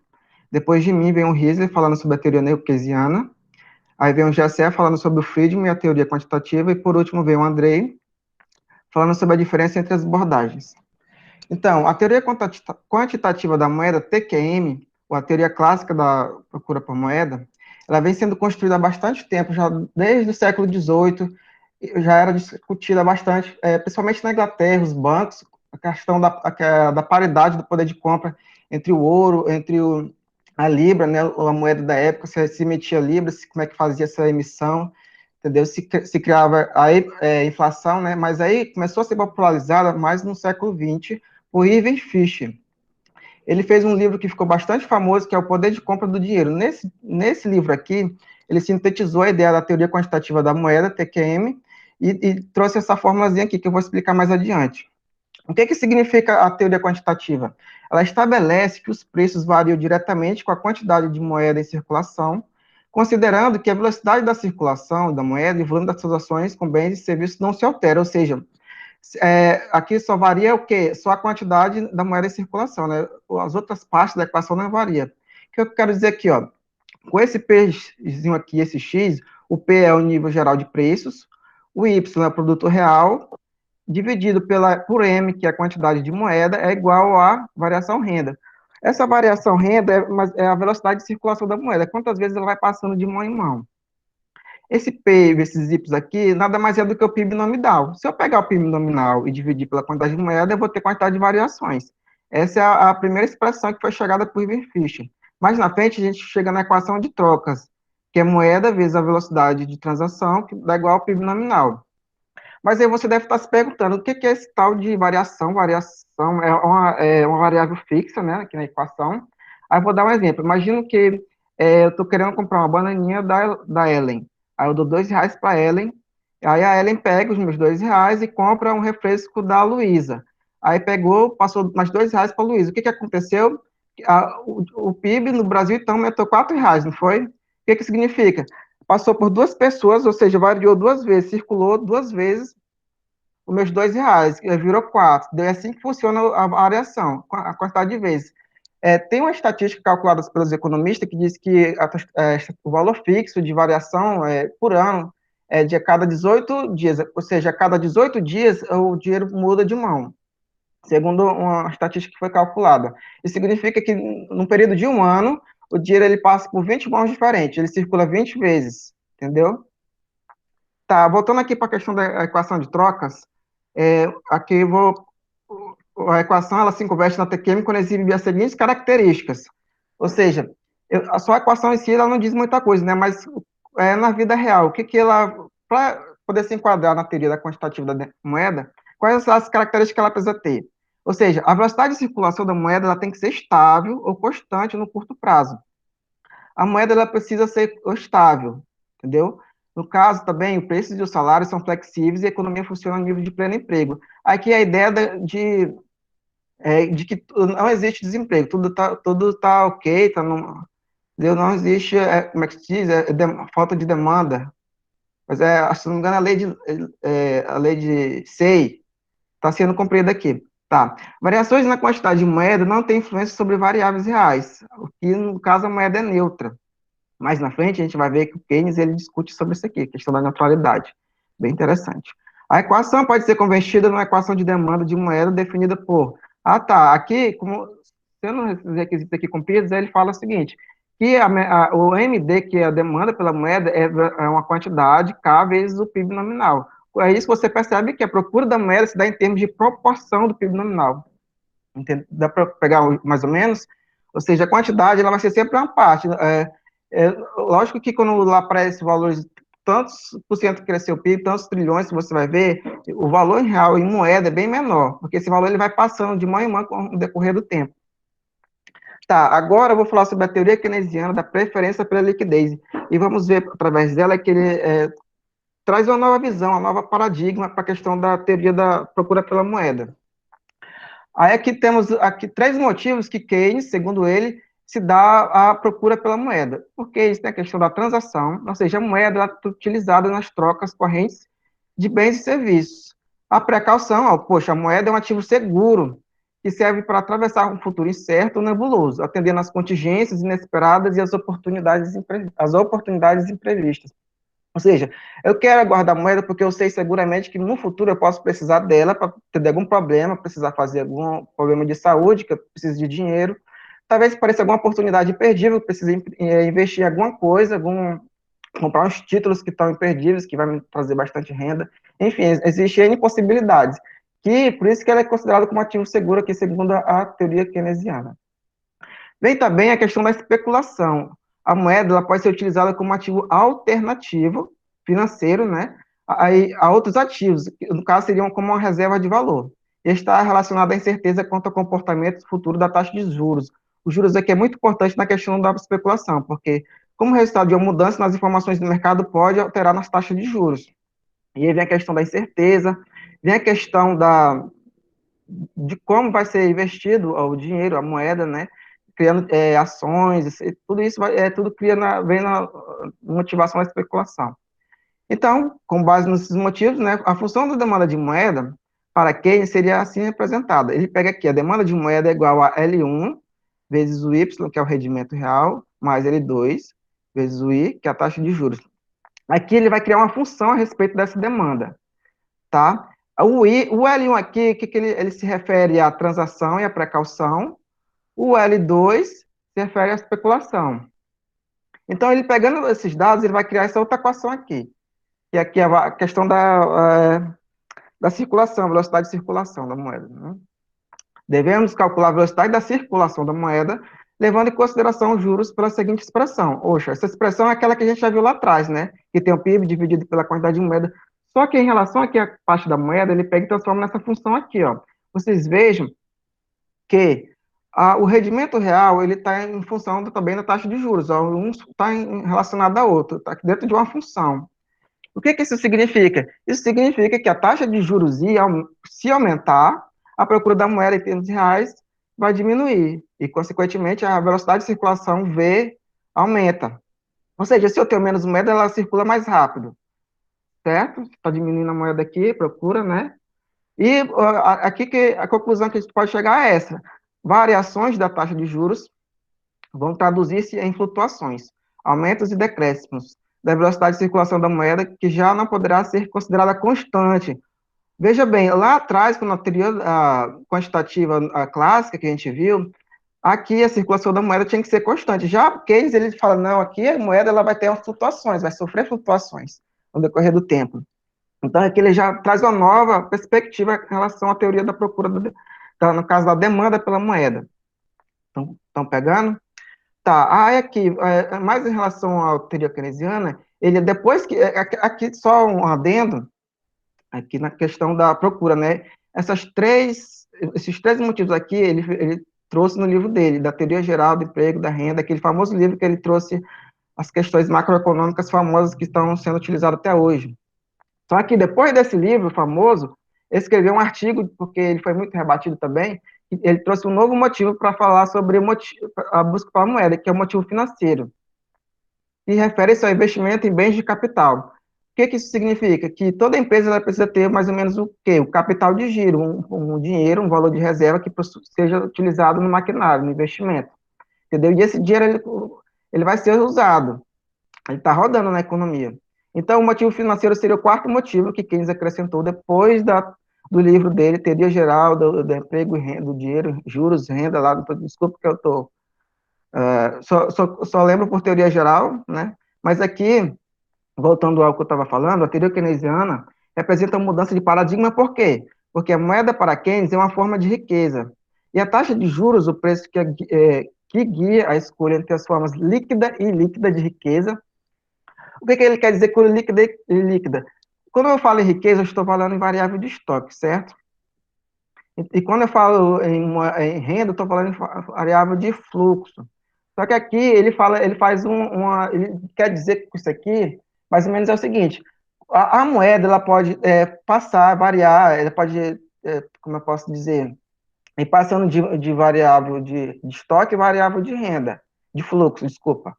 Depois de mim vem o Risley falando sobre a teoria neo-keynesiana. Aí vem o Jacé falando sobre o Friedman e a teoria quantitativa. E por último vem o Andrei falando sobre a diferença entre as abordagens. Então, a teoria quantitativa da moeda, TQM, ou a teoria clássica da procura por moeda, ela vem sendo construída há bastante tempo, já desde o século XVIII, já era discutida bastante, principalmente na Inglaterra, os bancos, a questão da paridade do poder de compra entre o ouro, a libra, né, a moeda da época, se emitia libra, como é que fazia essa emissão, entendeu? Se criava a inflação, né, mas aí começou a ser popularizada mais no século XX, o Irving Fisher. Ele fez um livro que ficou bastante famoso, que é O Poder de Compra do Dinheiro. Nesse livro aqui, ele sintetizou a ideia da teoria quantitativa da moeda, TQM, e trouxe essa formulazinha aqui, que eu vou explicar mais adiante. O que significa a teoria quantitativa? Ela estabelece que os preços variam diretamente com a quantidade de moeda em circulação, considerando que a velocidade da circulação da moeda e o volume das transações com bens e serviços não se altera, ou seja, aqui só varia o quê? Só a quantidade da moeda em circulação, né? As outras partes da equação não varia. O que eu quero dizer aqui, ó? Com esse Pzinho aqui, esse X, o P é o nível geral de preços, o Y é o produto real, dividido por M, que é a quantidade de moeda, é igual à variação renda. Essa variação renda é a velocidade de circulação da moeda, quantas vezes ela vai passando de mão em mão. Esse PIB, esses Y aqui, nada mais é do que o PIB nominal. Se eu pegar o PIB nominal e dividir pela quantidade de moeda, eu vou ter quantidade de variações. Essa é a primeira expressão que foi chegada por Irving Fisher. Mais na frente, a gente chega na equação de trocas, que é moeda vezes a velocidade de transação, que dá igual ao PIB nominal. Mas aí você deve estar se perguntando, o que é esse tal de variação? Variação é uma variável fixa, né, aqui na equação. Aí eu vou dar um exemplo. Imagino que eu estou querendo comprar uma bananinha da Ellen. Aí eu dou R$ 2 para a Ellen. Aí a Ellen pega os meus R$ 2 e compra um refresco da Luísa. Aí pegou, passou mais R$ 2 para a Luísa. O que aconteceu? O PIB no Brasil, então, aumentou R$ 4, não foi? O que significa? Passou por duas pessoas, ou seja, variou duas vezes, circulou duas vezes os meus R$ 2, virou 4. É assim que funciona a variação, a quantidade de vezes. Tem uma estatística calculada pelos economistas que diz que o valor fixo de variação por ano é de a cada 18 dias, ou seja, a cada 18 dias o dinheiro muda de mão, segundo uma estatística que foi calculada. Isso significa que, num período de um ano, o dinheiro ele passa por 20 mãos diferentes, ele circula 20 vezes, entendeu? Tá, voltando aqui para a questão da equação de trocas, aqui eu vou a equação ela se converte na TQM quando exibir as seguintes características. Ou seja, a sua equação em si ela não diz muita coisa, né? Mas na vida real, o que que ela, para poder se enquadrar na teoria da quantitativa da moeda, quais são as características que ela precisa ter? Ou seja, a velocidade de circulação da moeda ela tem que ser estável ou constante no curto prazo. A moeda ela precisa ser estável, entendeu? No caso, também, o preço e o salário são flexíveis e a economia funciona no nível de pleno emprego. Aqui a ideia de que não existe desemprego, tudo tá ok, entendeu? Não existe, como é que se diz, falta de demanda. Mas, se não me engano, a lei de SEI está sendo cumprida aqui. Tá. Variações na quantidade de moeda não têm influência sobre variáveis reais, o que, no caso, a moeda é neutra. Mais na frente, a gente vai ver que o Keynes ele discute sobre isso aqui, a questão da neutralidade. Bem interessante. A equação pode ser convertida numa equação de demanda de moeda definida por... aqui, como sendo os requisitos aqui cumpridos, ele fala o seguinte, que o MD, que é a demanda pela moeda, é uma quantidade K vezes o PIB nominal. É isso que você percebe que a procura da moeda se dá em termos de proporção do PIB nominal. Entende? Dá para pegar mais ou menos? Ou seja, a quantidade ela vai ser sempre uma parte. Lógico que quando lá aparece valores, tantos por cento cresceu o PIB, tantos trilhões que você vai ver, o valor real em moeda é bem menor, porque esse valor ele vai passando de mão em mão com o decorrer do tempo. Tá, agora eu vou falar sobre a teoria keynesiana da preferência pela liquidez, e vamos ver através dela que ele traz uma nova visão, uma nova paradigma para a questão da teoria da procura pela moeda. Aí aqui temos três motivos que Keynes, segundo ele, se dá à procura pela moeda. Porque isso tem a questão da transação, ou seja, a moeda é utilizada nas trocas correntes de bens e serviços. A precaução, a moeda é um ativo seguro, que serve para atravessar um futuro incerto ou nebuloso, atendendo às contingências inesperadas e às oportunidades imprevistas. Ou seja, eu quero guardar moeda porque eu sei seguramente que no futuro eu posso precisar dela para ter algum problema, precisar fazer algum problema de saúde, que eu preciso de dinheiro. Talvez pareça alguma oportunidade imperdível, precise investir em alguma coisa, comprar uns títulos que estão imperdíveis, que vai me trazer bastante renda. Enfim, existem N possibilidades. Por isso que ela é considerada como ativo seguro aqui, segundo a teoria keynesiana. Vem também a questão da especulação. A moeda ela pode ser utilizada como ativo alternativo financeiro, né, a outros ativos, que no caso seriam como uma reserva de valor. E está relacionada à incerteza quanto ao comportamento futuro da taxa de juros. Os juros aqui é muito importante na questão da especulação, porque como resultado de uma mudança nas informações do mercado pode alterar nas taxas de juros. E aí vem a questão da incerteza, vem a questão de como vai ser investido o dinheiro, a moeda, né, criando ações, tudo isso vem na motivação da especulação. Então, com base nesses motivos, né, a função da demanda de moeda para Keynes seria assim representada. Ele pega aqui, a demanda de moeda é igual a L1 vezes o Y, que é o rendimento real, mais L2 vezes o I, que é a taxa de juros. Aqui ele vai criar uma função a respeito dessa demanda, tá? O L1 aqui, ele se refere à transação e à precaução. O L2 se refere à especulação. Então, ele pegando esses dados, ele vai criar essa outra equação aqui. E aqui é a questão da circulação, velocidade de circulação da moeda. Né? Devemos calcular a velocidade da circulação da moeda, levando em consideração os juros pela seguinte expressão. Essa expressão é aquela que a gente já viu lá atrás, né? Que tem o PIB dividido pela quantidade de moeda. Só que em relação aqui à parte da moeda, ele pega e transforma nessa função aqui, ó. Vocês vejam que o rendimento real, ele está em função também da taxa de juros. Ó. Um está relacionado ao outro, está dentro de uma função. O que isso significa? Isso significa que a taxa de juros, se aumentar, a procura da moeda em termos reais vai diminuir. E, consequentemente, a velocidade de circulação V aumenta. Ou seja, se eu tenho menos moeda, ela circula mais rápido. Certo? Está diminuindo a moeda aqui, procura, né? E aqui que a conclusão que a gente pode chegar é essa. Variações da taxa de juros vão traduzir-se em flutuações, aumentos e decréscimos da velocidade de circulação da moeda, que já não poderá ser considerada constante. Veja bem, lá atrás, com a teoria quantitativa clássica que a gente viu, aqui a circulação da moeda tinha que ser constante. Já Keynes, ele fala, não, aqui a moeda ela vai ter flutuações, vai sofrer flutuações no decorrer do tempo. Então, aqui ele já traz uma nova perspectiva em relação à teoria da procura tá no caso da demanda pela moeda. Estão pegando? Tá, aí aqui, mais em relação à teoria keynesiana, ele depois que, aqui só um adendo, aqui na questão da procura, né? Esses três motivos aqui, ele trouxe no livro dele, da Teoria Geral do Emprego, da Renda, aquele famoso livro que ele trouxe as questões macroeconômicas famosas que estão sendo utilizadas até hoje. Só que depois desse livro famoso, ele escreveu um artigo, porque ele foi muito rebatido também, e ele trouxe um novo motivo para falar sobre a busca pela moeda, que é o motivo financeiro, e refere-se ao investimento em bens de capital. O que isso significa? Que toda empresa ela precisa ter mais ou menos o quê? O capital de giro, um dinheiro, um valor de reserva que seja utilizado no maquinário, no investimento. Entendeu? E esse dinheiro ele vai ser usado, ele está rodando na economia. Então, o motivo financeiro seria o quarto motivo que Keynes acrescentou depois do livro dele, Teoria Geral do Emprego e Renda, do Dinheiro, Juros, Renda, lá, desculpa que eu estou... só lembro por teoria geral, né? Mas aqui, voltando ao que eu estava falando, a teoria keynesiana representa uma mudança de paradigma, por quê? Porque a moeda para Keynes é uma forma de riqueza. E a taxa de juros, o preço que guia a escolha entre as formas líquida e ilíquida de riqueza. O que ele quer dizer com líquida e ilíquida? Quando eu falo em riqueza, eu estou falando em variável de estoque, certo? E quando eu falo em renda, eu estou falando em variável de fluxo. Só que aqui ele quer dizer com isso aqui, mais ou menos é o seguinte: a moeda ela pode passar, variar, ela pode, como eu posso dizer, ir passando de variável de estoque e variável de renda, de fluxo, desculpa.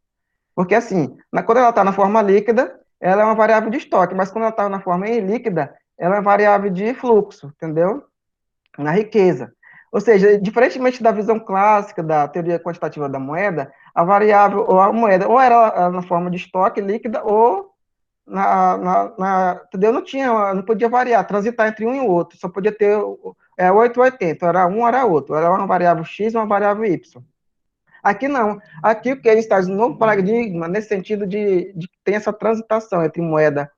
Porque assim, quando ela está na forma líquida, ela é uma variável de estoque, mas quando ela está na forma ilíquida, ela é uma variável de fluxo, entendeu? Na riqueza. Ou seja, diferentemente da visão clássica da teoria quantitativa da moeda, a variável, ou a moeda, ou era na forma de estoque líquida, ou entendeu? Não podia variar, transitar entre um e o outro, só podia ter 8 ou 80, era um, era outro, era uma variável X e uma variável Y. Aqui não, aqui o que ele está no novo paradigma, nesse sentido de que tem essa transitação entre moeda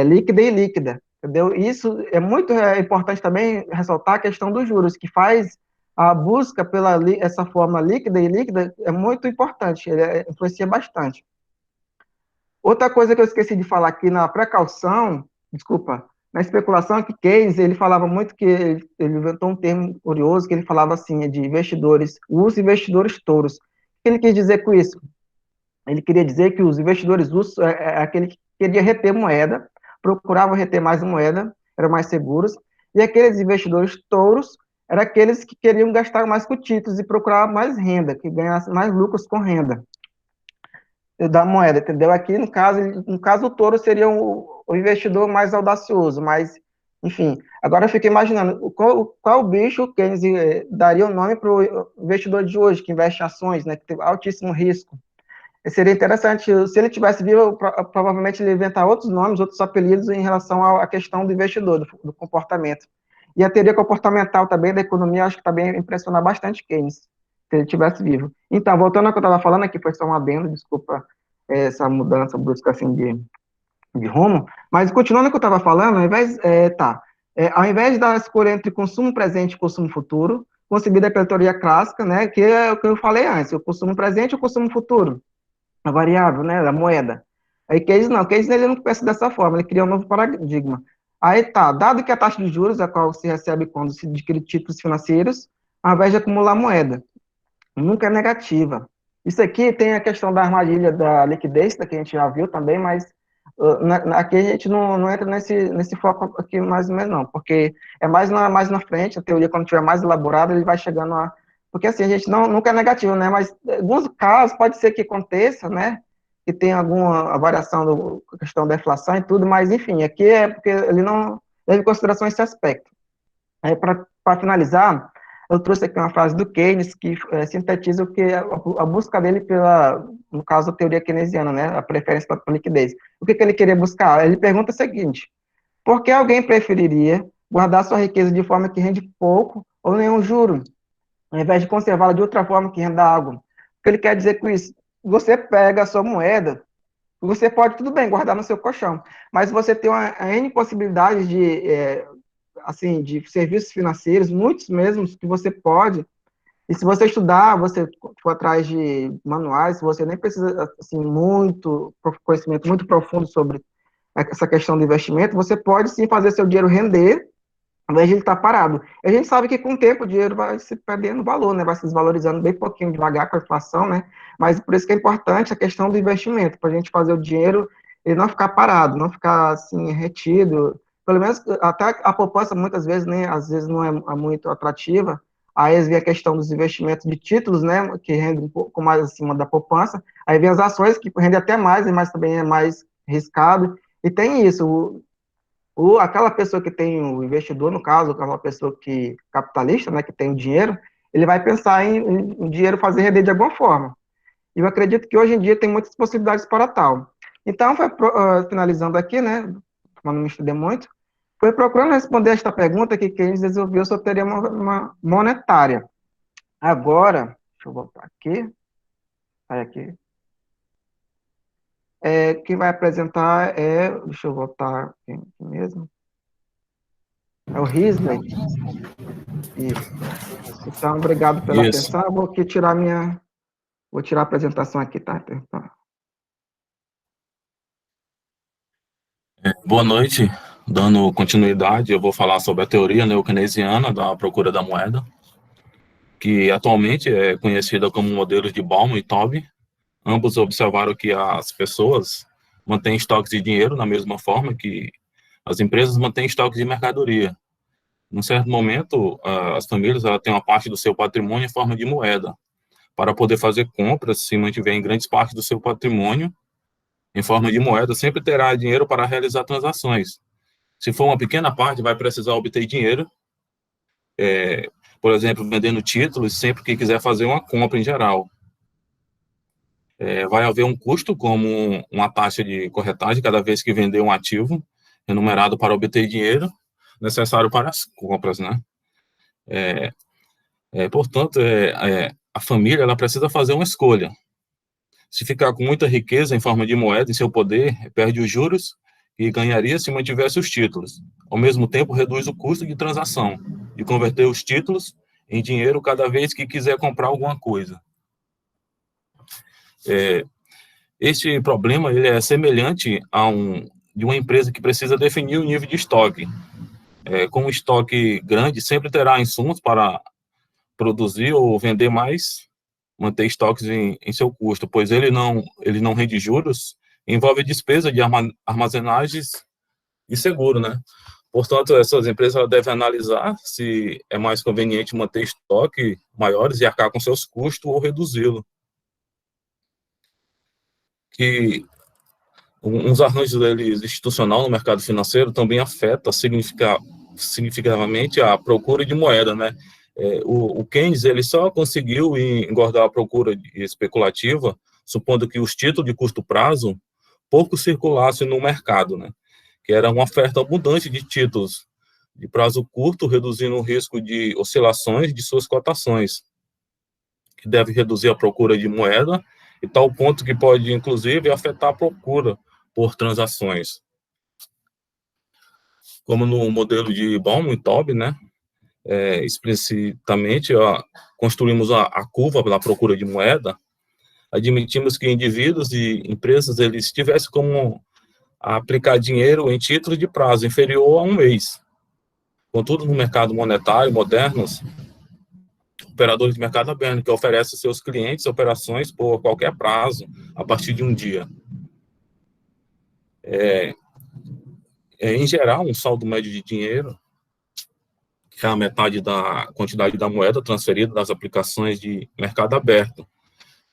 líquida e ilíquida, entendeu? Isso é muito importante também ressaltar a questão dos juros, que faz a busca pela essa forma líquida e ilíquida é muito importante, ele influencia bastante. Outra coisa que eu esqueci de falar aqui na precaução, desculpa, na especulação, é que Keynes, ele falava muito que ele inventou um termo curioso, que ele falava assim, de investidores, os investidores touros. O que ele quis dizer com isso? Ele queria dizer que os investidores ursos é aquele que queria reter moeda, procuravam reter mais moeda, eram mais seguros, e aqueles investidores touros eram aqueles que queriam gastar mais com títulos e procuravam mais renda, que ganhassem mais lucros com renda da moeda, entendeu? Aqui, no caso o touro seria o investidor mais audacioso, mas, enfim. Agora eu fico imaginando, qual bicho o Keynes daria o nome para o investidor de hoje, que investe em ações, né, que tem altíssimo risco? Seria interessante, se ele tivesse vivo, provavelmente ele ia inventar outros nomes, outros apelidos em relação à questão do investidor, do comportamento. E a teoria comportamental também da economia, acho que também impressiona bastante Keynes, se ele tivesse vivo. Então, voltando ao que eu estava falando aqui, foi só um adendo, desculpa essa mudança brusca assim de rumo, mas continuando o que eu estava falando, ao invés da escolha entre consumo presente e consumo futuro, concebida pela teoria clássica, né, que é o que eu falei antes, o consumo presente e o consumo futuro, a variável, né, da moeda. Aí Keynes ele não pensa dessa forma, ele cria um novo paradigma. Aí dado que a taxa de juros, a qual se recebe quando se adquire títulos financeiros, ao invés de acumular moeda, nunca é negativa. Isso aqui tem a questão da armadilha da liquidez, que a gente já viu também, mas aqui a gente não entra nesse foco aqui mais ou menos não, porque é mais na frente, a teoria quando estiver mais elaborada, ele vai chegando a... Porque assim, a gente nunca é negativo, né, mas em alguns casos pode ser que aconteça, né, que tenha alguma variação da questão da inflação e tudo, mas enfim, aqui é porque ele não leva em consideração esse aspecto. Aí, para finalizar, eu trouxe aqui uma frase do Keynes que sintetiza o que a busca dele no caso, a teoria keynesiana, né, a preferência pela liquidez. O que ele queria buscar? Ele pergunta o seguinte: por que alguém preferiria guardar sua riqueza de forma que rende pouco ou nenhum juro, ao invés de conservá-la de outra forma que renda algo? O que ele quer dizer com isso? Você pega a sua moeda, você pode, tudo bem, guardar no seu colchão, mas você tem uma N possibilidade de assim, de serviços financeiros, muitos mesmo, que você pode, e se você estudar, você for atrás de manuais, você nem precisa, assim, conhecimento muito profundo sobre essa questão do investimento, você pode sim fazer seu dinheiro render, ao invés de ele estar parado. E a gente sabe que com o tempo o dinheiro vai se perdendo valor, né? Vai se desvalorizando bem pouquinho devagar com a inflação, né? Mas por isso que é importante a questão do investimento, para a gente fazer o dinheiro ele não ficar parado, não ficar assim retido. Pelo menos até a poupança muitas vezes, né? Às vezes não é muito atrativa. Aí vem a questão dos investimentos de títulos, né? Que rendem um pouco mais acima da poupança. Aí vem as ações que rendem até mais, mas também é mais arriscado. E tem isso, aquela pessoa que tem o investidor, no caso, aquela pessoa que capitalista, né, que tem o dinheiro, ele vai pensar em dinheiro fazer render de alguma forma. E eu acredito que hoje em dia tem muitas possibilidades para tal. Então, finalizando aqui, né, para não me estender muito, foi procurando responder esta pergunta que Keynes desenvolveu sobre teoria monetária. Agora, deixa eu voltar aqui. Sai aqui. Quem vai apresentar deixa eu voltar aqui mesmo. É o Risley. Isso. Então, obrigado pela atenção. Eu vou tirar a apresentação aqui, tá? Boa noite. Dando continuidade, eu vou falar sobre a teoria neo-keynesiana da procura da moeda, que atualmente é conhecida como modelos de Bauman e Taube. Ambos observaram que as pessoas mantêm estoques de dinheiro da mesma forma que as empresas mantêm estoques de mercadoria. Num certo momento, as famílias têm uma parte do seu patrimônio em forma de moeda. Para poder fazer compras, se mantiver em grandes partes do seu patrimônio em forma de moeda, sempre terá dinheiro para realizar transações. Se for uma pequena parte, vai precisar obter dinheiro, por exemplo, vendendo títulos, sempre que quiser fazer uma compra em geral. Vai haver um custo, como uma taxa de corretagem, cada vez que vender um ativo, remunerado para obter dinheiro, necessário para as compras, né? Portanto, a família ela precisa fazer uma escolha. Se ficar com muita riqueza em forma de moeda em seu poder, perde os juros e ganharia se mantivesse os títulos. Ao mesmo tempo, reduz o custo de transação, de converter os títulos em dinheiro cada vez que quiser comprar alguma coisa. Este problema ele é semelhante de uma empresa que precisa definir o nível de estoque. Com um estoque grande, sempre terá insumos para produzir ou vender mais, manter estoques em seu custo, pois ele não rende juros, envolve despesa de armazenagens e seguro, né? Portanto, essas empresas devem analisar se é mais conveniente manter estoque maiores e arcar com seus custos ou reduzi-lo. Que uns arranjos institucional no mercado financeiro também afeta significativamente a procura de moeda, né? O Keynes ele só conseguiu engordar a procura especulativa, supondo que os títulos de curto prazo pouco circulassem no mercado, né? Que era uma oferta abundante de títulos de prazo curto, reduzindo o risco de oscilações de suas cotações, que deve reduzir a procura de moeda, e tal ponto que pode, inclusive, afetar a procura por transações. Como no modelo de Bauman e Taube, né? Explicitamente, construímos a curva pela procura de moeda, admitimos que indivíduos e empresas eles tivessem como aplicar dinheiro em títulos de prazo inferior a um mês. Contudo, no mercado monetário modernos, operadores de mercado aberto que oferecem aos seus clientes operações por qualquer prazo, a partir de um dia. Em geral, um saldo médio de dinheiro, que é a metade da quantidade da moeda transferida das aplicações de mercado aberto,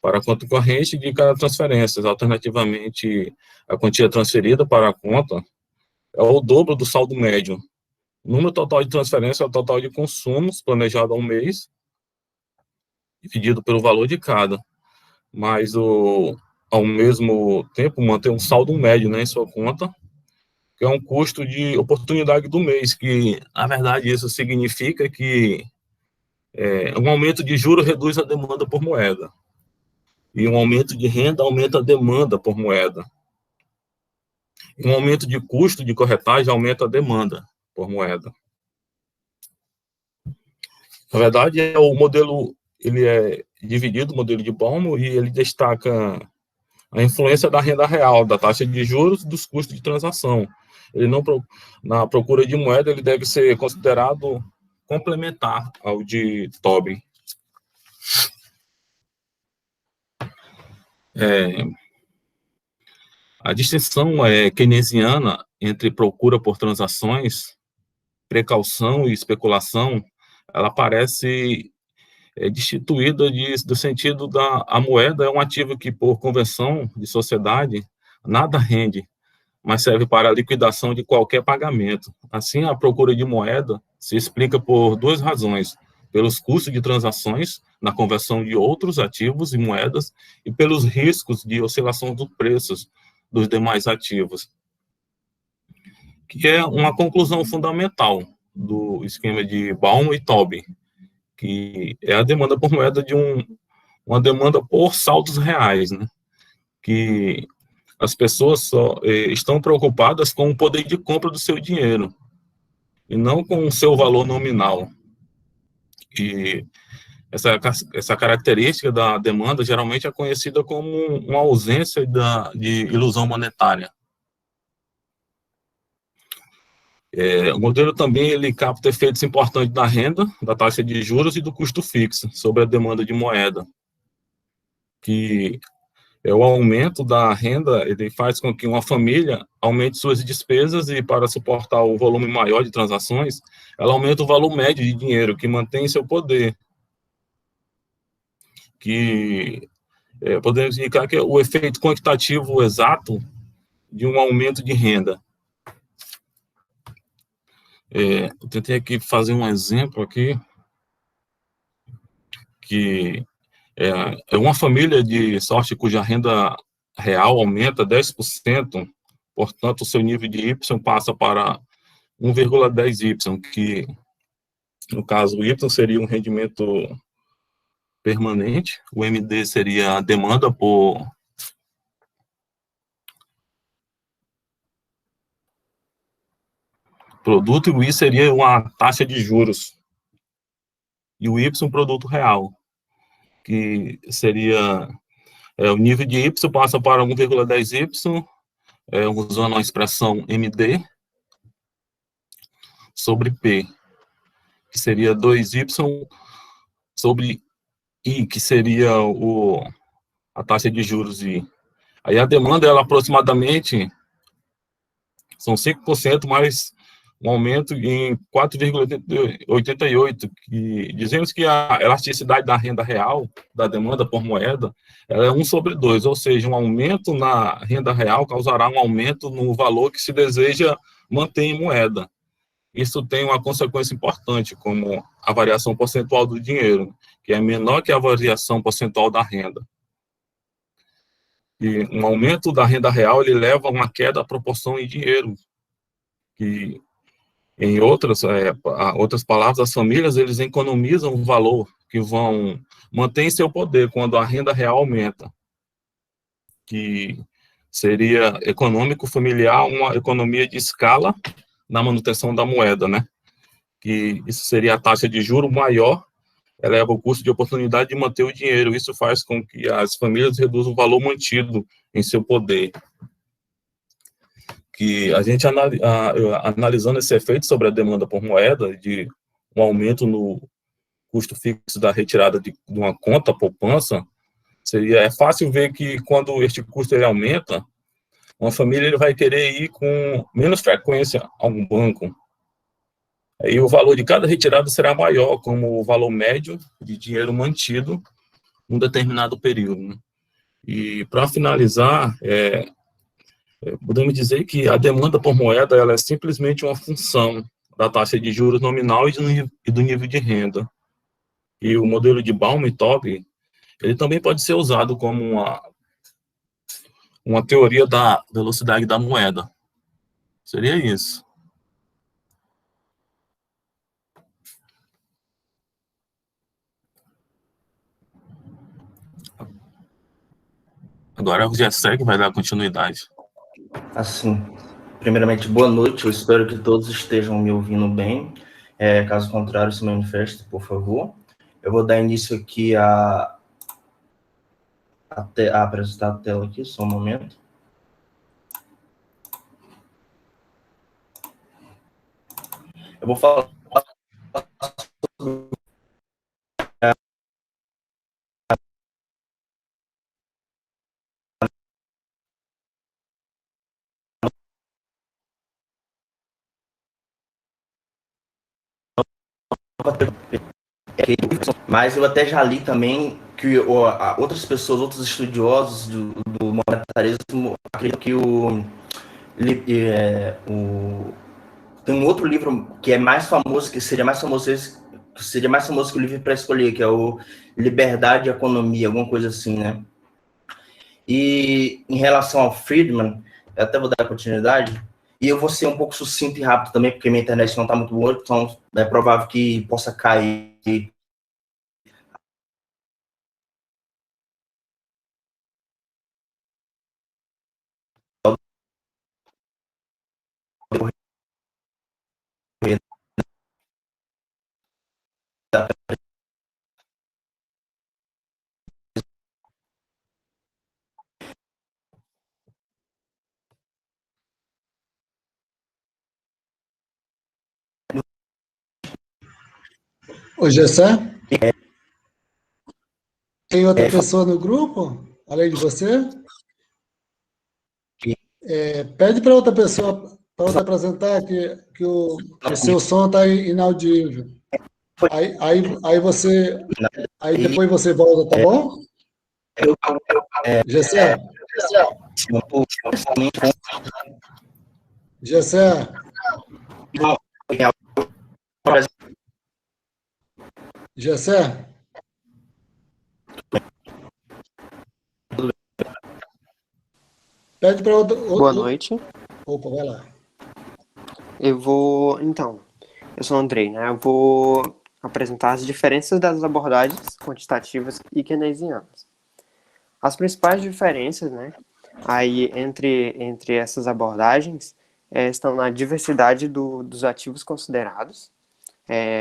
para a conta corrente de cada transferência. Alternativamente, a quantia transferida para a conta é o dobro do saldo médio. O número total de transferência é o total de consumos planejado ao mês, dividido pelo valor de cada. Mas, ao mesmo tempo, manter um saldo médio, né, em sua conta, que é um custo de oportunidade do mês, que, na verdade, isso significa que um aumento de juros reduz a demanda por moeda. E um aumento de renda aumenta a demanda por moeda. E um aumento de custo de corretagem aumenta a demanda por moeda. Na verdade, o modelo ele é dividido, o modelo de Baum, e ele destaca a influência da renda real, da taxa de juros e dos custos de transação. Ele não, na procura de moeda, ele deve ser considerado complementar ao de Tobin. A distinção keynesiana entre procura por transações, precaução e especulação, ela parece destituída do sentido a moeda é um ativo que, por convenção de sociedade, nada rende, mas serve para a liquidação de qualquer pagamento. Assim, a procura de moeda se explica por duas razões: pelos custos de transações na conversão de outros ativos e moedas e pelos riscos de oscilação dos preços dos demais ativos, que é uma conclusão fundamental do esquema de Baum e Tobin, que é a demanda por moeda de uma demanda por saldos reais, né? Que as pessoas só estão preocupadas com o poder de compra do seu dinheiro e não com o seu valor nominal. E essa característica da demanda geralmente é conhecida como uma ausência de ilusão monetária. O modelo também ele capta efeitos importantes da renda, da taxa de juros e do custo fixo sobre a demanda de moeda, que o aumento da renda ele faz com que uma família aumente suas despesas e, para suportar o volume maior de transações, ela aumenta o valor médio de dinheiro, que mantém seu poder. Que podemos indicar que é o efeito quantitativo exato de um aumento de renda. Eu tentei aqui fazer um exemplo aqui, que é uma família de sorte cuja renda real aumenta 10%, portanto, o seu nível de Y passa para 1,10Y, que, no caso, o Y seria um rendimento permanente, o MD seria a demanda por produto, e o I seria uma taxa de juros, e o Y, produto real, que seria o nível de Y passa para 1,10Y, usando a expressão MD sobre P, que seria 2Y sobre I, que seria a taxa de juros I. Aí a demanda, ela aproximadamente são 5% mais um aumento em 4,88, que dizemos que a elasticidade da renda real, da demanda por moeda, ela é 1/2, ou seja, um aumento na renda real causará um aumento no valor que se deseja manter em moeda. Isso tem uma consequência importante, como a variação percentual do dinheiro, que é menor que a variação percentual da renda. E um aumento da renda real, ele leva a uma queda da proporção em dinheiro, que, em outras palavras, as famílias, eles economizam o valor que vão manter em seu poder quando a renda real aumenta, que seria econômico familiar, uma economia de escala na manutenção da moeda, né? Que isso seria a taxa de juro maior, eleva o custo de oportunidade de manter o dinheiro. Isso faz com que as famílias reduzam o valor mantido em seu poder. Que a gente, analisando esse efeito sobre a demanda por moeda, de um aumento no custo fixo da retirada de uma conta poupança, é fácil ver que quando este custo ele aumenta, uma família ele vai querer ir com menos frequência a um banco. Aí o valor de cada retirada será maior, como o valor médio de dinheiro mantido em um determinado período, né? E, para finalizar, podemos dizer que a demanda por moeda ela é simplesmente uma função da taxa de juros nominal e do nível de renda. E o modelo de Baum e Tobin, ele também pode ser usado como uma teoria da velocidade da moeda. Seria isso. Agora o Gessé que vai dar continuidade. Assim, primeiramente, boa noite. Eu espero que todos estejam me ouvindo bem. Caso contrário, se manifeste, por favor. Eu vou dar início aqui a apresentar a tela aqui, só um momento. Eu vou falar sobre mas eu até já li também que outras pessoas, outros estudiosos do monetarismo acreditam que tem um outro livro que é mais famoso, que seria mais famoso que o livro para escolher, que é o Liberdade e Economia, alguma coisa assim, né? E em relação ao Friedman, eu até vou dar continuidade, e eu vou ser um pouco sucinto e rápido também, porque minha internet não está muito boa, então é provável que possa cair. Ô, Gessé? Tem outra pessoa no grupo, além de você? Pede para outra pessoa, para outra apresentar, que o seu som está inaudível. Aí depois você volta, tá bom? Gessé? Gessé? Gessé? Pede para outro. Boa noite. Opa, vai lá. Então, eu sou o Andrei, né? Eu vou apresentar as diferenças das abordagens quantitativas e keynesianas. As principais diferenças, né, aí entre essas abordagens estão na diversidade dos ativos considerados.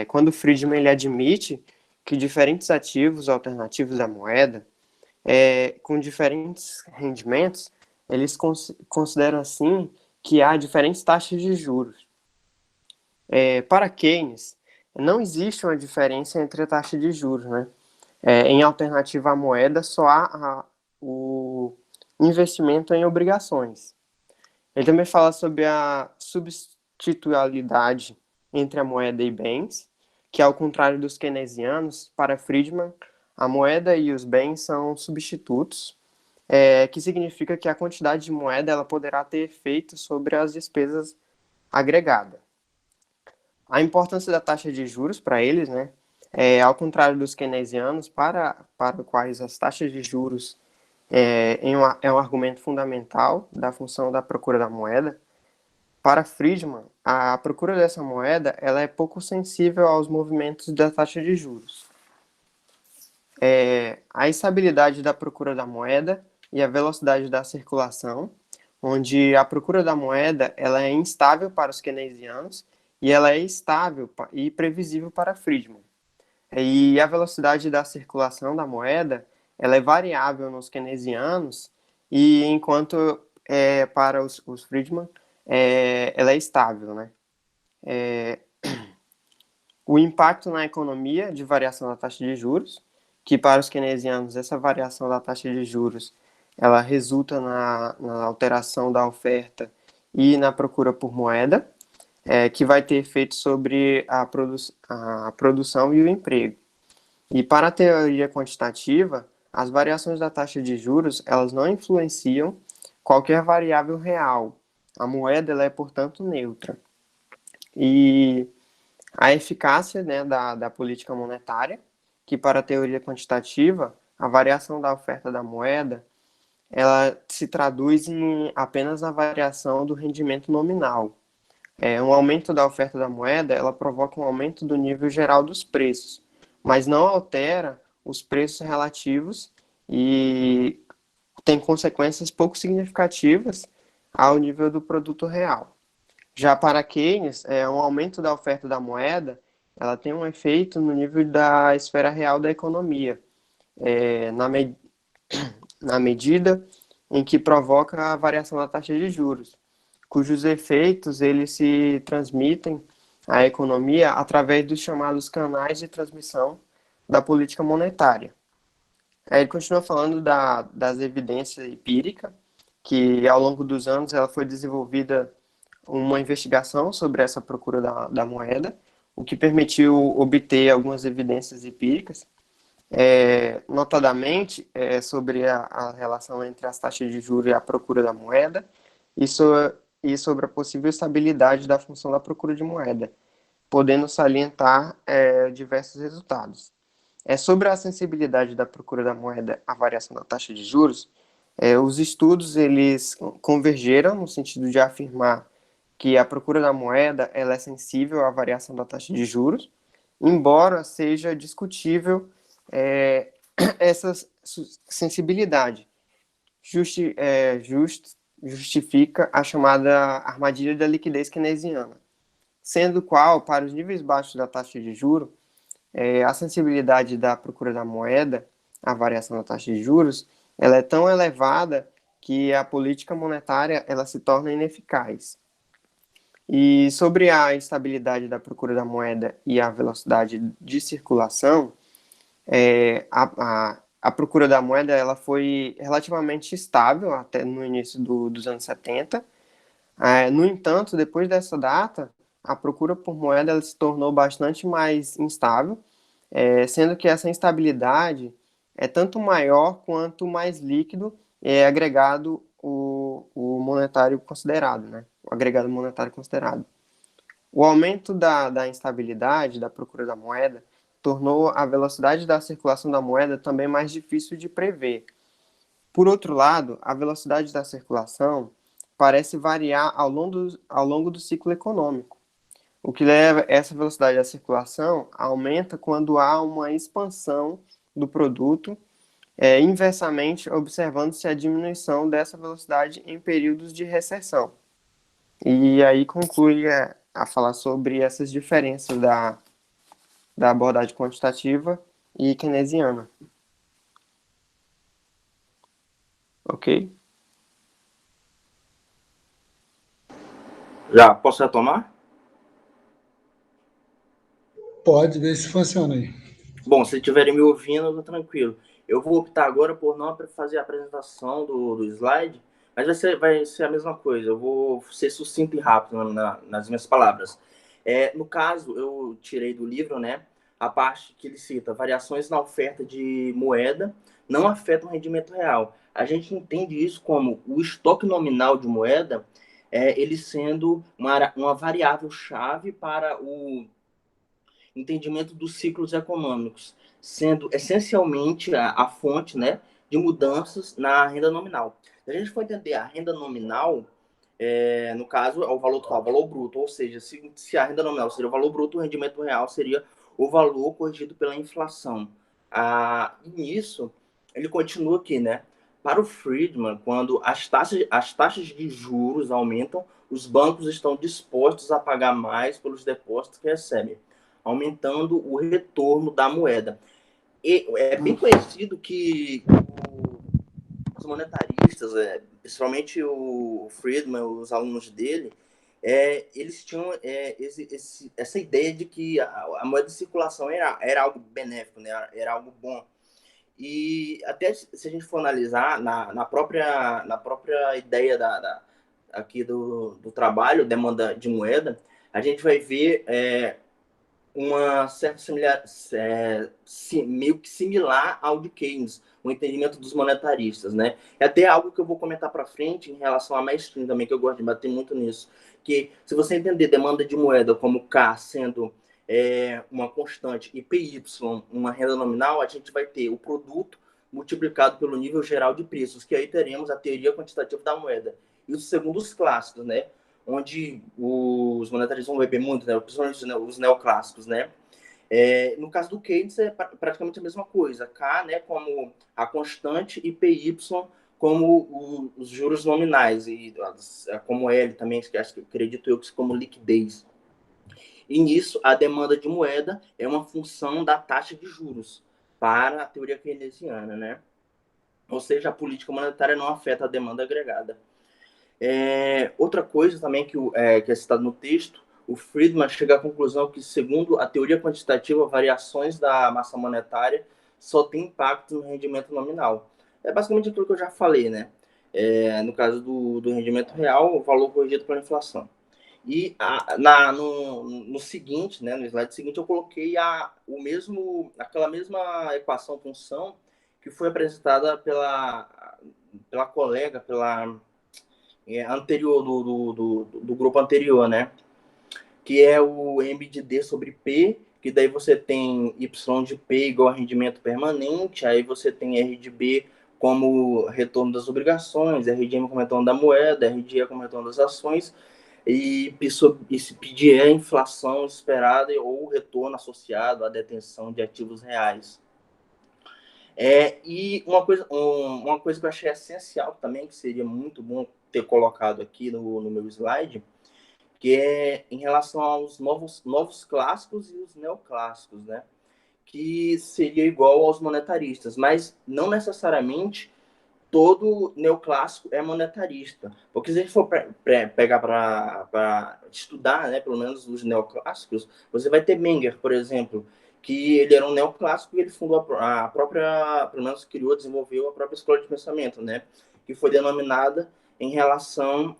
Quando Friedman ele admite que diferentes ativos alternativos à moeda, com diferentes rendimentos, eles consideram assim que há diferentes taxas de juros. Para Keynes, não existe uma diferença entre a taxa de juros, né? Em alternativa à moeda, só há o investimento em obrigações. Ele também fala sobre a substituibilidade entre a moeda e bens, que ao contrário dos keynesianos, para Friedman, a moeda e os bens são substitutos, que significa que a quantidade de moeda ela poderá ter efeito sobre as despesas agregadas. A importância da taxa de juros para eles, né, ao contrário dos keynesianos, para quais as taxas de juros é um argumento fundamental da função da procura da moeda. Para Friedman, a procura dessa moeda ela é pouco sensível aos movimentos da taxa de juros. A estabilidade da procura da moeda e a velocidade da circulação, onde a procura da moeda ela é instável para os keynesianos e ela é estável e previsível para Friedman. E a velocidade da circulação da moeda ela é variável nos keynesianos, e enquanto para os Friedman ela é estável, né? O impacto na economia de variação da taxa de juros, que para os keynesianos essa variação da taxa de juros ela resulta na alteração da oferta e na procura por moeda, que vai ter efeito sobre a produção e o emprego. E para a teoria quantitativa, as variações da taxa de juros elas não influenciam qualquer variável real. A moeda ela é, portanto, neutra. E a eficácia, né, da política monetária, que para a teoria quantitativa, a variação da oferta da moeda ela se traduz apenas na variação do rendimento nominal. Um aumento da oferta da moeda ela provoca um aumento do nível geral dos preços, mas não altera os preços relativos e tem consequências pouco significativas ao nível do produto real. Já para Keynes, um aumento da oferta da moeda ela tem um efeito no nível da esfera real da economia, na medida em que provoca a variação da taxa de juros, cujos efeitos eles se transmitem à economia através dos chamados canais de transmissão da política monetária. Aí ele continua falando das evidências empíricas, que ao longo dos anos ela foi desenvolvida uma investigação sobre essa procura da moeda, o que permitiu obter algumas evidências empíricas, notadamente sobre a relação entre as taxas de juros e a procura da moeda, e sobre a possível estabilidade da função da procura de moeda, podendo salientar diversos resultados. Sobre a sensibilidade da procura da moeda à variação da taxa de juros, os estudos eles convergeram no sentido de afirmar que a procura da moeda ela é sensível à variação da taxa de juros, embora seja discutível essa sensibilidade. Justifica a chamada armadilha da liquidez keynesiana, sendo qual, para os níveis baixos da taxa de juros, a sensibilidade da procura da moeda à variação da taxa de juros ela é tão elevada que a política monetária ela se torna ineficaz. E sobre a estabilidade da procura da moeda e a velocidade de circulação, a procura da moeda ela foi relativamente estável até no início dos anos 70. No entanto, depois dessa data, a procura por moeda ela se tornou bastante mais instável, sendo que essa instabilidade é tanto maior quanto mais líquido é agregado o monetário considerado, né? O agregado monetário considerado. O aumento da instabilidade da procura da moeda tornou a velocidade da circulação da moeda também mais difícil de prever. Por outro lado, a velocidade da circulação parece variar ao longo do ciclo econômico, o que leva essa velocidade da circulação aumenta quando há uma expansão do produto, inversamente observando-se a diminuição dessa velocidade em períodos de recessão. E aí conclui a falar sobre essas diferenças da abordagem quantitativa e keynesiana. Ok? Já posso retomar? Pode ver se funciona aí. Bom, se estiverem me ouvindo, eu tô tranquilo. Eu vou optar agora por não fazer a apresentação do slide, mas vai ser a mesma coisa. Eu vou ser sucinto e rápido nas minhas palavras. No caso, eu tirei do livro, né, a parte que ele cita: variações na oferta de moeda não afetam o rendimento real. A gente entende isso como o estoque nominal de moeda, ele sendo uma variável-chave para o entendimento dos ciclos econômicos, sendo essencialmente a fonte, né, de mudanças na renda nominal. Se a gente for entender a renda nominal, no caso, é o valor total, o valor bruto, ou seja, se a renda nominal seria o valor bruto, o rendimento real seria o valor corrigido pela inflação. E nisso, ele continua aqui, né? Para o Friedman, quando as taxas de juros aumentam, os bancos estão dispostos a pagar mais pelos depósitos que recebem, aumentando o retorno da moeda. E é bem conhecido que os monetaristas, principalmente o Friedman, os alunos dele, eles tinham essa ideia de que a moeda de circulação era algo benéfico, né? Era algo bom. E até se a gente for analisar na própria ideia aqui do trabalho, demanda de moeda, a gente vai ver uma certa meio que similar ao de Keynes, o entendimento dos monetaristas, né? É até algo que eu vou comentar para frente em relação à mainstream também, que eu gosto de bater muito nisso, que se você entender demanda de moeda como K sendo uma constante e PY uma renda nominal, a gente vai ter o produto multiplicado pelo nível geral de preços, que aí teremos a teoria quantitativa da moeda. Isso segundo os clássicos, né? Onde os monetaristas vão beber muito, né? Principalmente os neoclássicos, né? No caso do Keynes é praticamente a mesma coisa. K, né, como a constante, e PY como os juros nominais, e como L também, que acredito eu que como liquidez. E nisso, a demanda de moeda é uma função da taxa de juros para a teoria keynesiana, né? Ou seja, a política monetária não afeta a demanda agregada. Outra coisa também que é citado no texto, o Friedman chega à conclusão que, segundo a teoria quantitativa, variações da massa monetária só têm impacto no rendimento nominal. É basicamente aquilo que eu já falei, né? No caso do rendimento real, o valor corrigido pela inflação. E no seguinte, né, no slide seguinte, eu coloquei aquela mesma equação-função que foi apresentada pela colega, anterior do grupo anterior, né? Que é o M de D sobre P, que daí você tem Y de P igual a rendimento permanente, aí você tem R de B como retorno das obrigações, R de M como retorno da moeda, R de E como retorno das ações, e pedir a inflação esperada ou retorno associado à detenção de ativos reais. E uma coisa que eu achei essencial também, que seria muito bom ter colocado aqui no meu slide, que é em relação aos novos clássicos e os neoclássicos, né? Que seria igual aos monetaristas, mas não necessariamente todo neoclássico é monetarista. Porque se a gente for pegar para estudar, né, pelo menos os neoclássicos, você vai ter Menger, por exemplo, que ele era um neoclássico e ele fundou a própria, pelo menos desenvolveu a própria escola de pensamento, né, que foi denominada em relação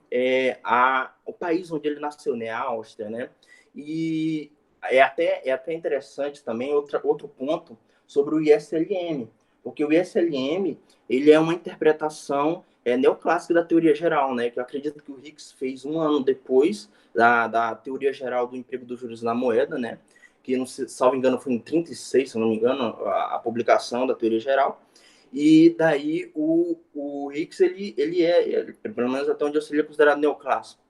ao país onde ele nasceu, né, a Áustria, né. E é até interessante também outro ponto sobre o ISLM, porque o ISLM ele é uma interpretação neoclássica da teoria geral, né? Que eu acredito que o Hicks fez um ano depois da teoria geral do emprego dos juros na moeda, né? Que, não se, salvo engano, foi em 36, se não me engano, a publicação da teoria geral. E daí o Hicks, ele pelo menos até onde eu sei, ele é considerado neoclássico.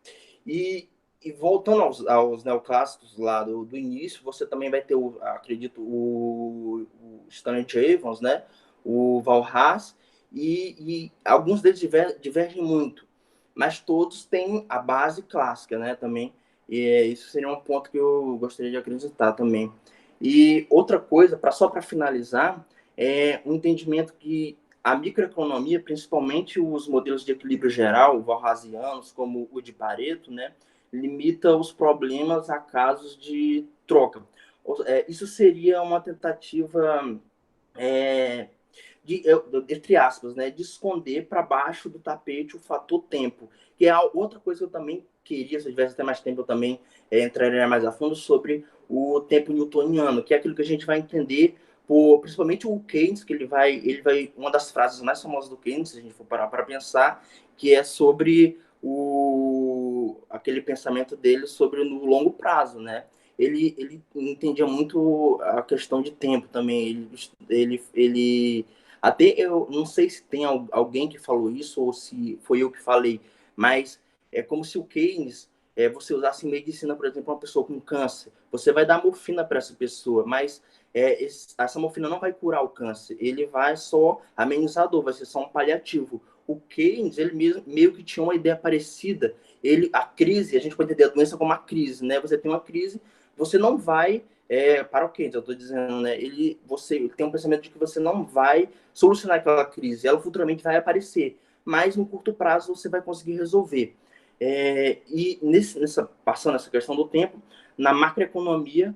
E voltando aos neoclássicos lá do início, você também vai ter, acredito, o Stanley Jevons, né? O Valras, e alguns deles divergem muito, mas todos têm a base clássica, né, também, e isso seria um ponto que eu gostaria de acrescentar também. E outra coisa, só para finalizar, é um entendimento que a microeconomia, principalmente os modelos de equilíbrio geral, valrasianos, como o de Pareto, né, limita os problemas a casos de troca. Isso seria uma tentativa entre aspas, né, de esconder para baixo do tapete o fator tempo, que é outra coisa que eu também queria, se eu tivesse até mais tempo, eu também entraria mais a fundo sobre o tempo newtoniano, que é aquilo que a gente vai entender principalmente o Keynes, que ele vai, uma das frases mais famosas do Keynes, se a gente for parar para pensar, que é sobre aquele pensamento dele sobre no longo prazo, né? Ele entendia muito a questão de tempo também, ele até eu não sei se tem alguém que falou isso ou se foi eu que falei, mas é como se o Keynes, você usasse em medicina, por exemplo, uma pessoa com câncer, você vai dar morfina para essa pessoa, mas essa morfina não vai curar o câncer, ele vai só amenizar a dor, vai ser só um paliativo. O Keynes, ele mesmo, meio que tinha uma ideia parecida. A crise, a gente pode entender a doença como uma crise, né? Você tem uma crise, você não vai para o Keynes, eu estou dizendo, né? Ele tem um pensamento de que você não vai solucionar aquela crise, ela futuramente vai aparecer, mas no curto prazo você vai conseguir resolver. E passando essa questão do tempo, na macroeconomia,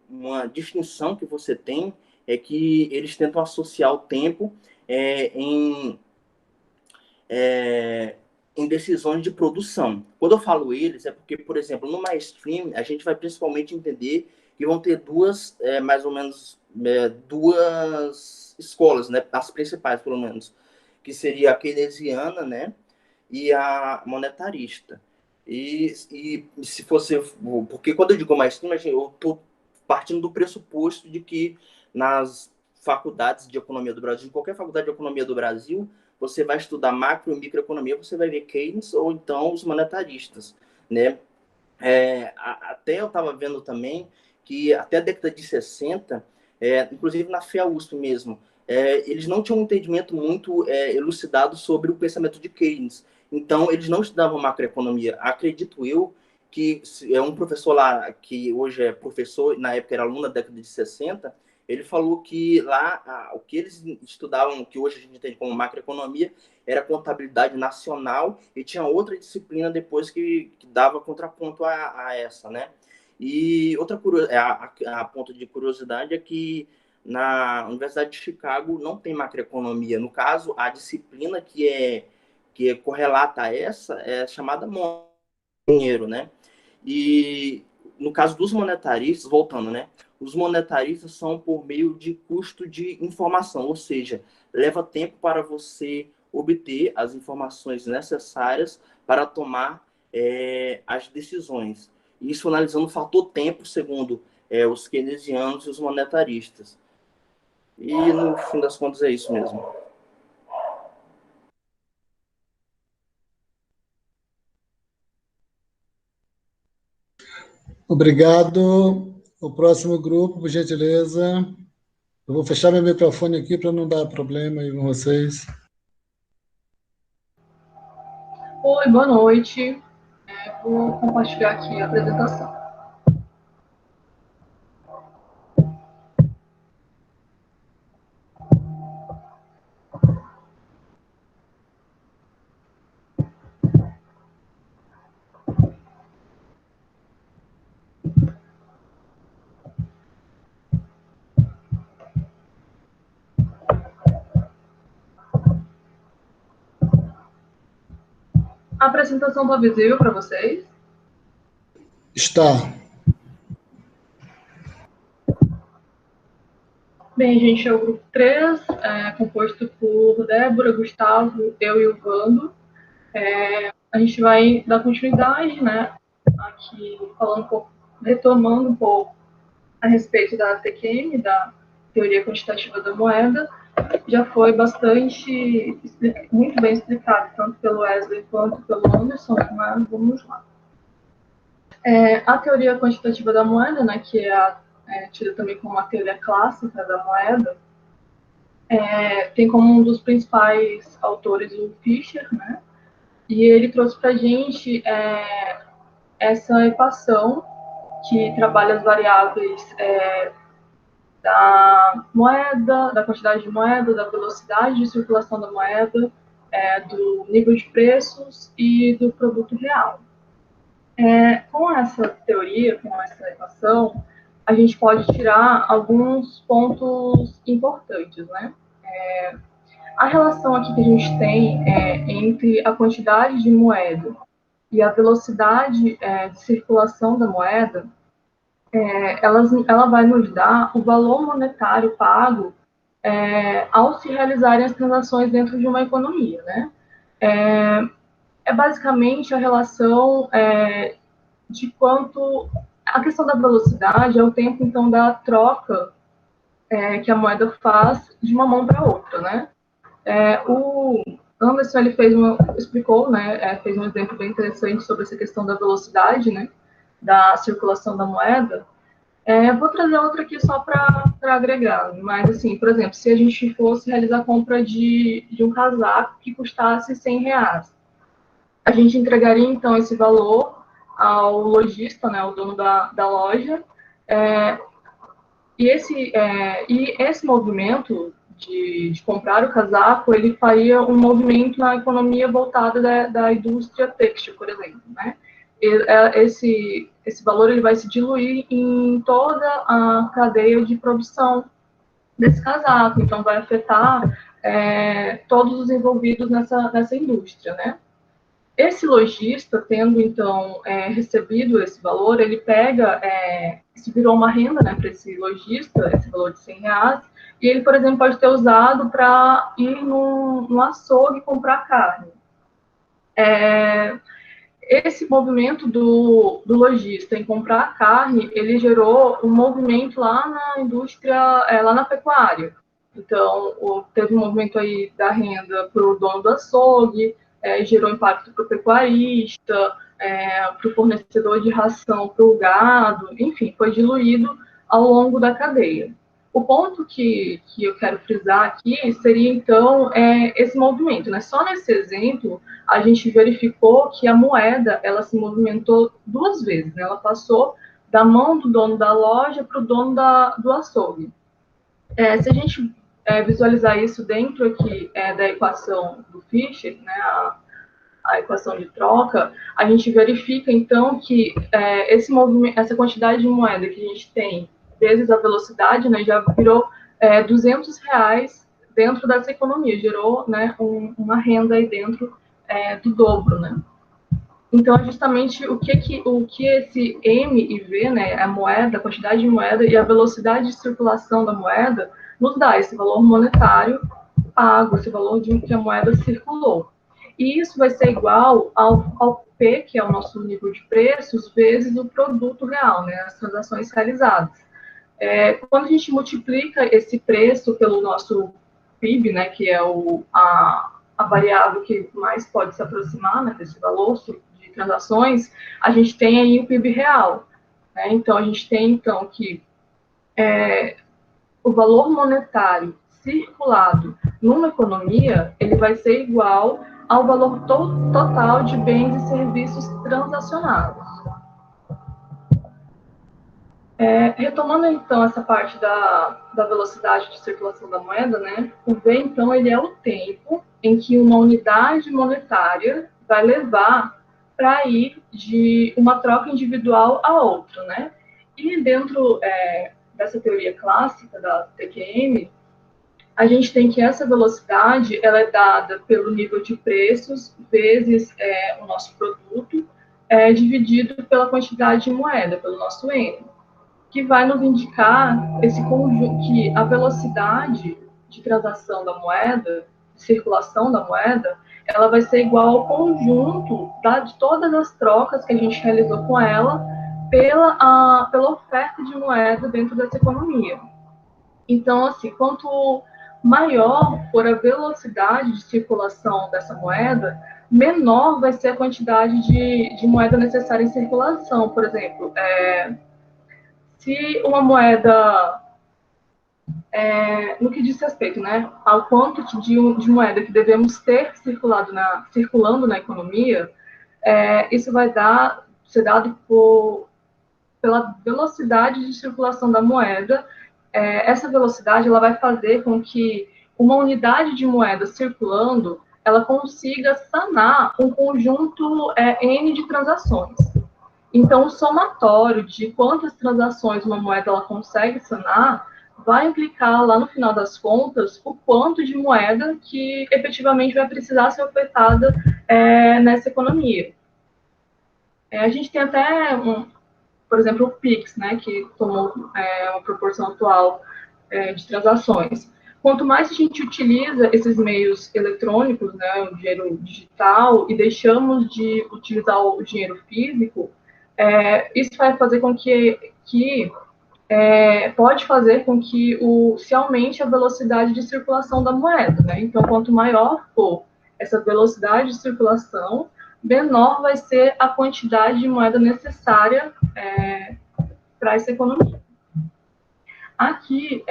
uma distinção que você tem é que eles tentam associar o tempo em decisões de produção. Quando eu falo eles, é porque, por exemplo, no mainstream, a gente vai principalmente entender que vão ter mais ou menos, duas escolas, né, as principais, pelo menos, que seria a keynesiana, né, e a monetarista. E se fosse... Porque quando eu digo mainstream, eu estou partindo do pressuposto de que nas faculdades de economia do Brasil, qualquer faculdade de economia do Brasil, você vai estudar macro e microeconomia, você vai ver Keynes ou então os monetaristas, né? Até eu estava vendo também que até a década de 60, inclusive na FEA-USP mesmo, eles não tinham um entendimento muito elucidado sobre o pensamento de Keynes. Então, eles não estudavam macroeconomia. Acredito eu que é um professor lá, que hoje é professor, na época era aluno da década de 60, ele falou que lá o que eles estudavam, que hoje a gente entende como macroeconomia, era contabilidade nacional, e tinha outra disciplina depois que dava contraponto a essa, né? E outra a ponto de curiosidade é que na Universidade de Chicago não tem macroeconomia. No caso, a disciplina que é correlata a essa é chamada dinheiro, né? E no caso dos monetaristas, voltando, né? Os monetaristas são por meio de custo de informação, ou seja, leva tempo para você obter as informações necessárias para tomar as decisões. Isso analisando o fator tempo, segundo os keynesianos e os monetaristas. E no fim das contas é isso mesmo. Obrigado. O próximo grupo, por gentileza. Eu vou fechar meu microfone aqui para não dar problema aí com vocês. Oi, boa noite. Vou compartilhar aqui a apresentação. A apresentação está visível para vocês? Está. Bem, gente, é o grupo 3, composto por Débora, Gustavo, eu e o Vando. A gente vai dar continuidade, né, aqui falando um pouco, retomando um pouco a respeito da TQM, da Teoria Quantitativa da Moeda. Já foi muito bem explicado, tanto pelo Wesley quanto pelo Anderson, mas vamos lá. A Teoria Quantitativa da Moeda, né, que é tida também como a teoria clássica da moeda, tem como um dos principais autores o Fischer, né, e ele trouxe para a gente essa equação que trabalha as variáveis da moeda, da quantidade de moeda, da velocidade de circulação da moeda, do nível de preços e do produto real. Com essa teoria, com essa equação, a gente pode tirar alguns pontos importantes, né? A relação aqui que a gente tem entre a quantidade de moeda e a velocidade de circulação da moeda, ela vai nos dar o valor monetário pago ao se realizarem as transações dentro de uma economia, né? Basicamente a relação de quanto... A questão da velocidade é o tempo, então, da troca que a moeda faz de uma mão para outra, né? O Anderson, ele explicou, né, fez um exemplo bem interessante sobre essa questão da velocidade, né, da circulação da moeda. Vou trazer outra aqui só para agregar, mas, assim, por exemplo, se a gente fosse realizar a compra de um casaco que custasse R$100, a gente entregaria, então, esse valor ao lojista, né, ao dono da loja, e esse movimento de comprar o casaco, ele faria um movimento na economia voltada da indústria têxtil, por exemplo, né? Esse valor ele vai se diluir em toda a cadeia de produção desse casaco, então vai afetar todos os envolvidos nessa indústria, né? Esse lojista, tendo, então, recebido esse valor, ele pega, isso virou uma renda, né, para esse lojista, esse valor de R$100, e ele, por exemplo, pode ter usado para ir no açougue comprar carne. Esse movimento do lojista em comprar carne, ele gerou um movimento lá na indústria, lá na pecuária. Então, teve um movimento aí da renda para o dono do açougue, gerou impacto para o pecuarista, para o fornecedor de ração para o gado, enfim, foi diluído ao longo da cadeia. O ponto que eu quero frisar aqui seria, então, esse movimento, né? Só nesse exemplo, a gente verificou que a moeda, ela se movimentou 2 vezes, né? Ela passou da mão do dono da loja para o dono do açougue. Se a gente visualizar isso dentro aqui da equação do Fischer, né? A equação de troca, a gente verifica, então, que esse movimento, essa quantidade de moeda que a gente tem, vezes a velocidade, né, já virou R$200 dentro dessa economia, gerou, né, uma renda aí dentro do dobro, né. Então, é justamente o que esse M e V, né, a moeda, a quantidade de moeda e a velocidade de circulação da moeda, nos dá esse valor monetário pago, esse valor de que a moeda circulou. E isso vai ser igual ao P, que é o nosso nível de preços, vezes o produto real, né, as transações realizadas. Quando a gente multiplica esse preço pelo nosso PIB, né, que é a variável que mais pode se aproximar, né, desse valor de transações, a gente tem aí o PIB real. Né? Então, a gente tem, então, que o valor monetário circulado numa economia, ele vai ser igual ao valor total de bens e serviços transacionados. Retomando, então, essa parte da velocidade de circulação da moeda, né, o V, então, ele é o tempo em que uma unidade monetária vai levar para ir de uma troca individual a outra, né? E dentro dessa teoria clássica da TQM, a gente tem que essa velocidade ela é dada pelo nível de preços vezes o nosso produto, dividido pela quantidade de moeda, pelo nosso N, que vai nos indicar esse conjunto, que a velocidade de transação da moeda, de circulação da moeda, ela vai ser igual ao conjunto de todas as trocas que a gente realizou com ela pela oferta de moeda dentro dessa economia. Então, assim, quanto maior for a velocidade de circulação dessa moeda, menor vai ser a quantidade de moeda necessária em circulação. Por exemplo, se uma moeda, no que diz respeito, né, ao quanto de moeda que devemos ter circulando na economia, isso vai ser dado pela velocidade de circulação da moeda. Essa velocidade ela vai fazer com que uma unidade de moeda circulando ela consiga sanar um conjunto N de transações. Então, o somatório de quantas transações uma moeda ela consegue sanar vai implicar, lá no final das contas, o quanto de moeda que efetivamente vai precisar ser ofertada nessa economia. A gente tem até, por exemplo, o Pix, né, que tomou uma proporção atual de transações. Quanto mais a gente utiliza esses meios eletrônicos, né, o dinheiro digital, e deixamos de utilizar o dinheiro físico, isso vai fazer com que pode fazer com que se aumente a velocidade de circulação da moeda, né? Então, quanto maior for essa velocidade de circulação, menor vai ser a quantidade de moeda necessária para essa economia. Aqui,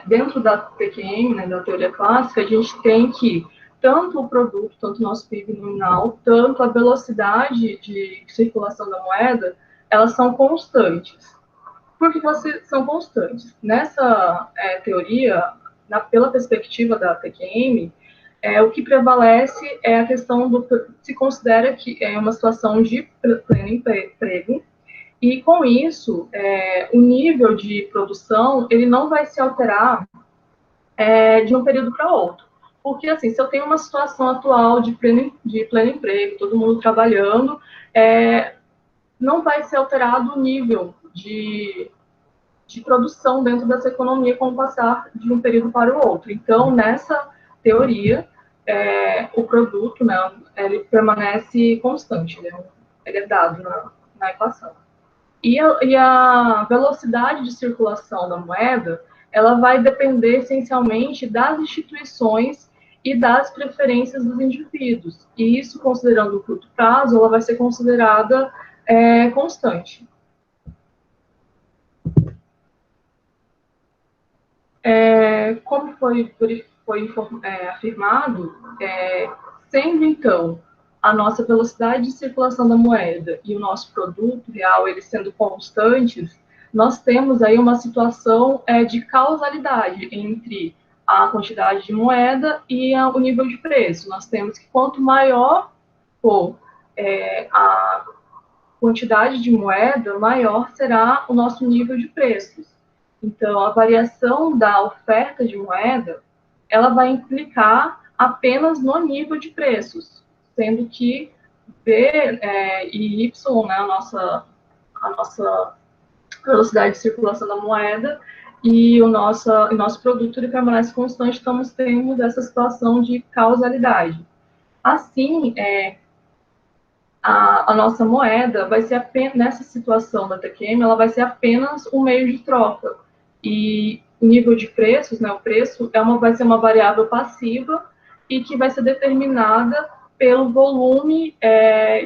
dentro da TQM, né, da teoria clássica, a gente tem que tanto o produto, tanto o nosso PIB nominal, tanto a velocidade de circulação da moeda, elas são constantes. Por que elas são constantes? Nessa teoria, pela perspectiva da TQM, o que prevalece é a questão se considera que é uma situação de pleno emprego, e com isso, o nível de produção, ele não vai se alterar de um período para outro. Porque, assim, se eu tenho uma situação atual de pleno emprego, todo mundo trabalhando, não vai ser alterado o nível de produção dentro dessa economia com o passar de um período para o outro. Então, nessa teoria, o produto, né, ele permanece constante, né, ele é dado na equação. E a velocidade de circulação da moeda, ela vai depender essencialmente das instituições e das preferências dos indivíduos. E isso, considerando o curto prazo, ela vai ser considerada constante. como foi afirmado, sendo, então, a nossa velocidade de circulação da moeda e o nosso produto real, eles sendo constantes, nós temos aí uma situação de causalidade entre a quantidade de moeda e o nível de preço. Nós temos que quanto maior for a quantidade de moeda, maior será o nosso nível de preços. Então, a variação da oferta de moeda, ela vai implicar apenas no nível de preços, sendo que V e Y, né, a nossa velocidade de circulação da moeda, e o nosso produto ele permanece constante, estamos tendo essa situação de causalidade. Assim, a nossa moeda vai ser apenas, nessa situação da TQM, ela vai ser apenas um meio de troca. E o nível de preços, né, o preço, vai ser uma variável passiva e que vai ser determinada pelo volume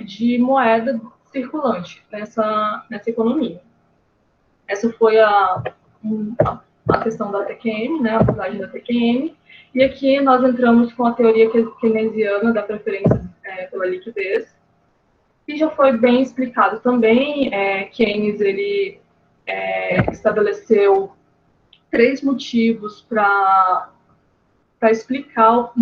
de moeda circulante nessa economia. Essa foi a questão da TQM, né, a abordagem da TQM. E aqui nós entramos com a teoria keynesiana da preferência pela liquidez, que já foi bem explicado também. Keynes ele estabeleceu 3 motivos para explicar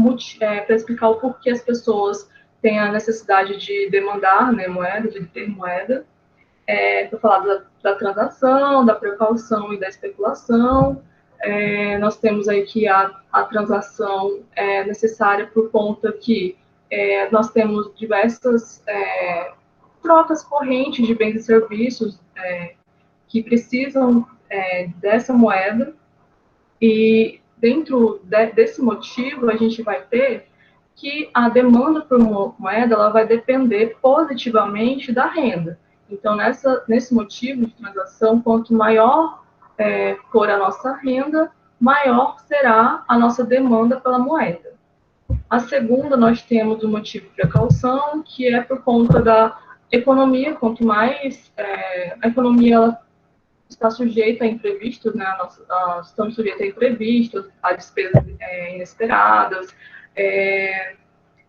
o porquê as pessoas têm a necessidade de demandar, né, moeda, de ter moeda. Foi falado da transação, da precaução e da especulação. Nós temos aí que a transação é necessária por conta que nós temos diversas trocas correntes de bens e serviços que precisam dessa moeda, e dentro desse motivo a gente vai ter que a demanda por moeda ela vai depender positivamente da renda. Então, nesse motivo de transação, quanto maior for a nossa renda, maior será a nossa demanda pela moeda. A segunda, nós temos o motivo de precaução, que é por conta da economia. Quanto mais a economia ela está sujeita a imprevistos, né? Nós estamos sujeitos a imprevistos, a despesas inesperadas,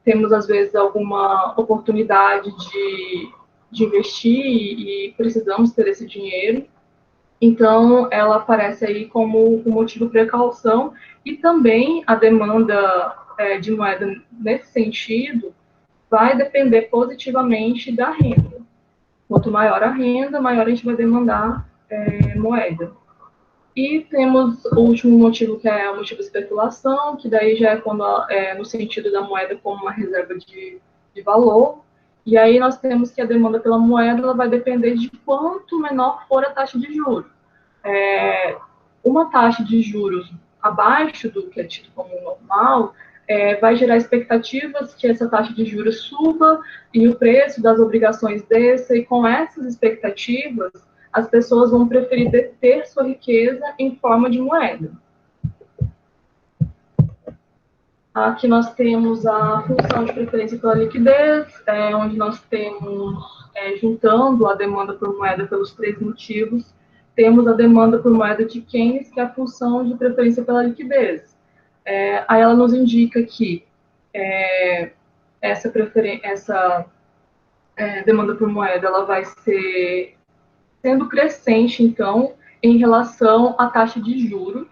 temos, às vezes, alguma oportunidade de investir e precisamos ter esse dinheiro. Então, ela aparece aí como um motivo de precaução, e também a demanda de moeda nesse sentido vai depender positivamente da renda. Quanto maior a renda, maior a gente vai demandar moeda. E temos o último motivo, que é o motivo de especulação, que daí já é quando no sentido da moeda como uma reserva de valor. E aí nós temos que a demanda pela moeda ela vai depender de quanto menor for a taxa de juros. Uma taxa de juros abaixo do que é tido como normal vai gerar expectativas que essa taxa de juros suba e o preço das obrigações desça, e com essas expectativas as pessoas vão preferir deter sua riqueza em forma de moeda. Aqui nós temos a função de preferência pela liquidez, onde nós temos, juntando a demanda por moeda pelos 3 motivos, temos a demanda por moeda de Keynes, que é a função de preferência pela liquidez. Aí ela nos indica que essa demanda por moeda ela vai ser sendo crescente, então, em relação à taxa de juros,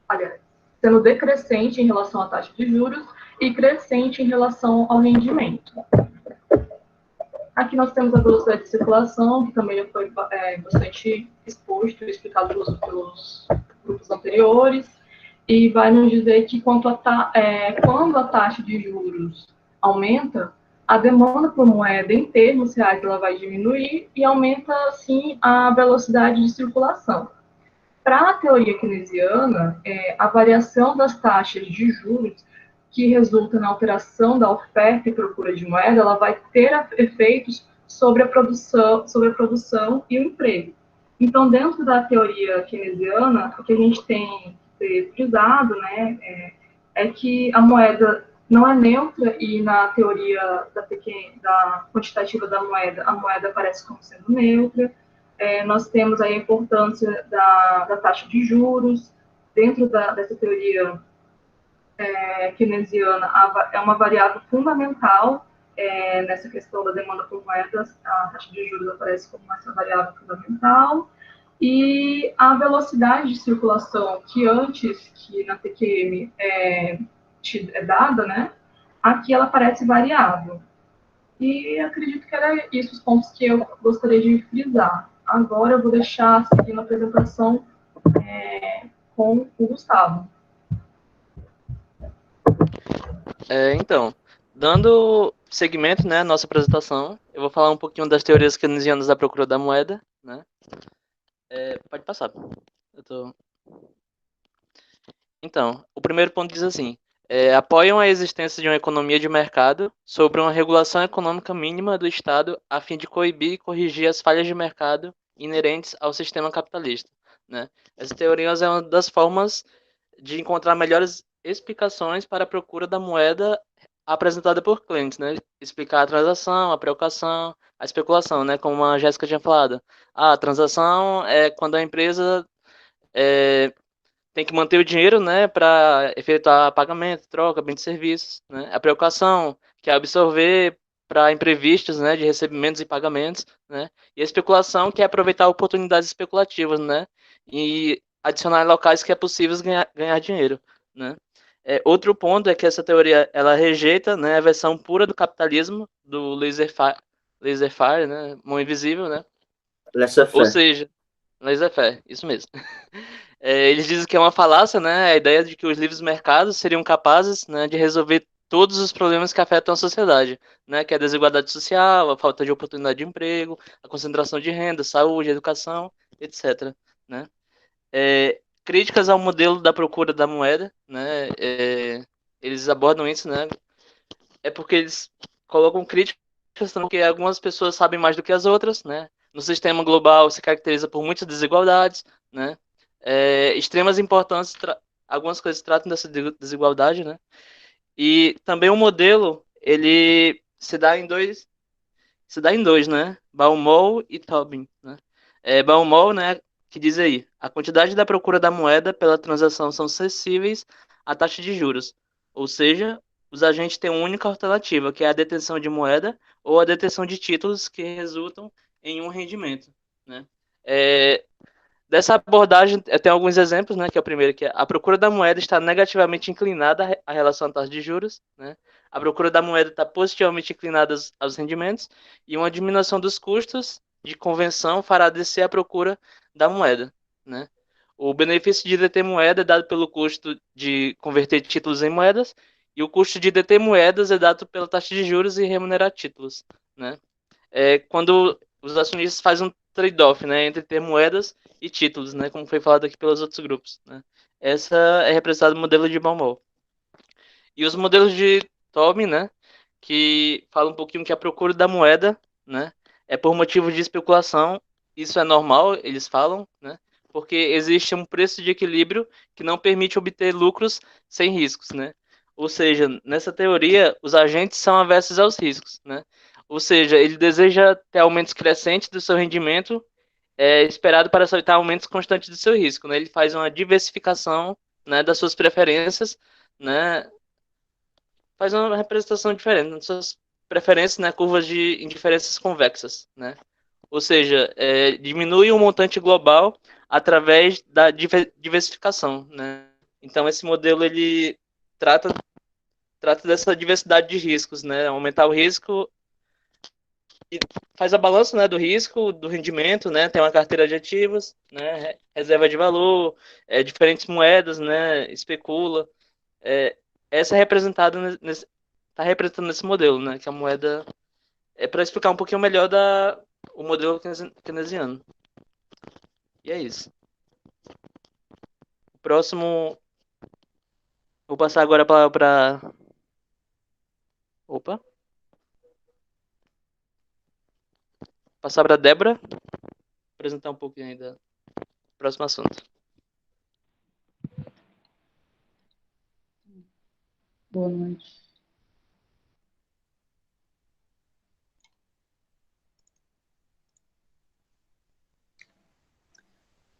aliás, sendo decrescente em relação à taxa de juros e crescente em relação ao rendimento. Aqui nós temos a velocidade de circulação, que também já foi bastante exposto e explicado pelos grupos anteriores, e vai nos dizer que quando a taxa de juros aumenta, a demanda por moeda em termos reais ela vai diminuir e aumenta, assim, a velocidade de circulação. Para a teoria keynesiana, a variação das taxas de juros que resulta na alteração da oferta e procura de moeda, ela vai ter efeitos sobre a produção e o emprego. Então, dentro da teoria keynesiana, o que a gente tem frisado, né, é que a moeda não é neutra, e na teoria da quantitativa da moeda, a moeda aparece como sendo neutra. Nós temos aí a importância da taxa de juros, dentro dessa teoria keynesiana, é uma variável fundamental nessa questão da demanda por moedas. A taxa de juros aparece como essa variável fundamental. E a velocidade de circulação, que antes, que na TQM é dada, né? Aqui ela parece variável. E acredito que era isso os pontos que eu gostaria de frisar. Agora eu vou deixar seguindo a apresentação com o Gustavo. Então, dando seguimento, né, à nossa apresentação, eu vou falar um pouquinho das teorias keynesianas da procura da moeda, né? Pode passar. Então, o primeiro ponto diz assim: apoiam a existência de uma economia de mercado sobre uma regulação econômica mínima do Estado a fim de coibir e corrigir as falhas de mercado inerentes ao sistema capitalista, né? Essa teoria é uma das formas de encontrar melhores explicações para a procura da moeda apresentada por clientes, né? Explicar a transação, a preocupação, a especulação, né? Como a Jéssica tinha falado. A transação é quando a empresa tem que manter o dinheiro, né, para efetuar pagamento, troca, bem de serviços, né? A preocupação, que é absorver para imprevistos, né, de recebimentos e pagamentos, né? E a especulação, que é aproveitar oportunidades especulativas, né? E adicionar locais que é possível ganhar dinheiro, né? Outro ponto é que essa teoria ela rejeita, né, a versão pura do capitalismo do laissez-faire, né, mão invisível, né? Ou seja, laissez-faire, isso mesmo. Eles dizem que é uma falácia, né, a ideia de que os livres mercados seriam capazes, né, de resolver todos os problemas que afetam a sociedade, né, que é a desigualdade social, a falta de oportunidade de emprego, a concentração de renda, saúde, educação, etc., né? Críticas ao modelo da procura da moeda, né, eles abordam isso, né, porque eles colocam críticas porque algumas pessoas sabem mais do que as outras, né, no sistema global se caracteriza por muitas desigualdades, né, extremas importâncias, algumas coisas tratam dessa desigualdade, né, e também o modelo, ele se dá em dois, né, Baumol e Tobin, né. Baumol, né, que diz aí, a quantidade da procura da moeda pela transação são acessíveis à taxa de juros, ou seja, os agentes têm uma única alternativa, que é a detenção de moeda ou a detenção de títulos que resultam em um rendimento, né. Dessa abordagem, tem alguns exemplos, né, que é o primeiro, que é a procura da moeda está negativamente inclinada à relação à taxa de juros, né, a procura da moeda está positivamente inclinada aos rendimentos, e uma diminuição dos custos de conversão fará descer a procura da moeda, né. O benefício de deter moeda é dado pelo custo de converter títulos em moedas, e o custo de deter moedas é dado pela taxa de juros e remunerar títulos, né. Quando os acionistas fazem um trade-off, né, entre ter moedas e títulos, né, como foi falado aqui pelos outros grupos, né. Essa é representada no modelo de Baumol. E os modelos de Tobin, né, que falam um pouquinho que a procura da moeda, né, é por motivo de especulação. Isso é normal, eles falam, né, porque existe um preço de equilíbrio que não permite obter lucros sem riscos, né. Ou seja, nessa teoria, os agentes são aversos aos riscos, né. Ou seja, ele deseja ter aumentos crescentes do seu rendimento, esperado para aceitar aumentos constantes do seu risco, né. Ele faz uma diversificação, né, das suas preferências, né, faz uma representação diferente das suas preferências, né, curvas de indiferenças convexas, né. Ou seja, diminui o montante global através da diversificação, né. Então esse modelo ele trata dessa diversidade de riscos, né, aumentar o risco e faz a balança, né, do risco, do rendimento, né, tem uma carteira de ativos, né, reserva de valor, diferentes moedas, né, especula. Essa é representada está representando nesse modelo, né, que a moeda é para explicar um pouquinho melhor o modelo keynesiano. E é isso. O próximo, vou passar agora para opa. Passar para a Débora, apresentar um pouquinho ainda do próximo assunto. Boa noite.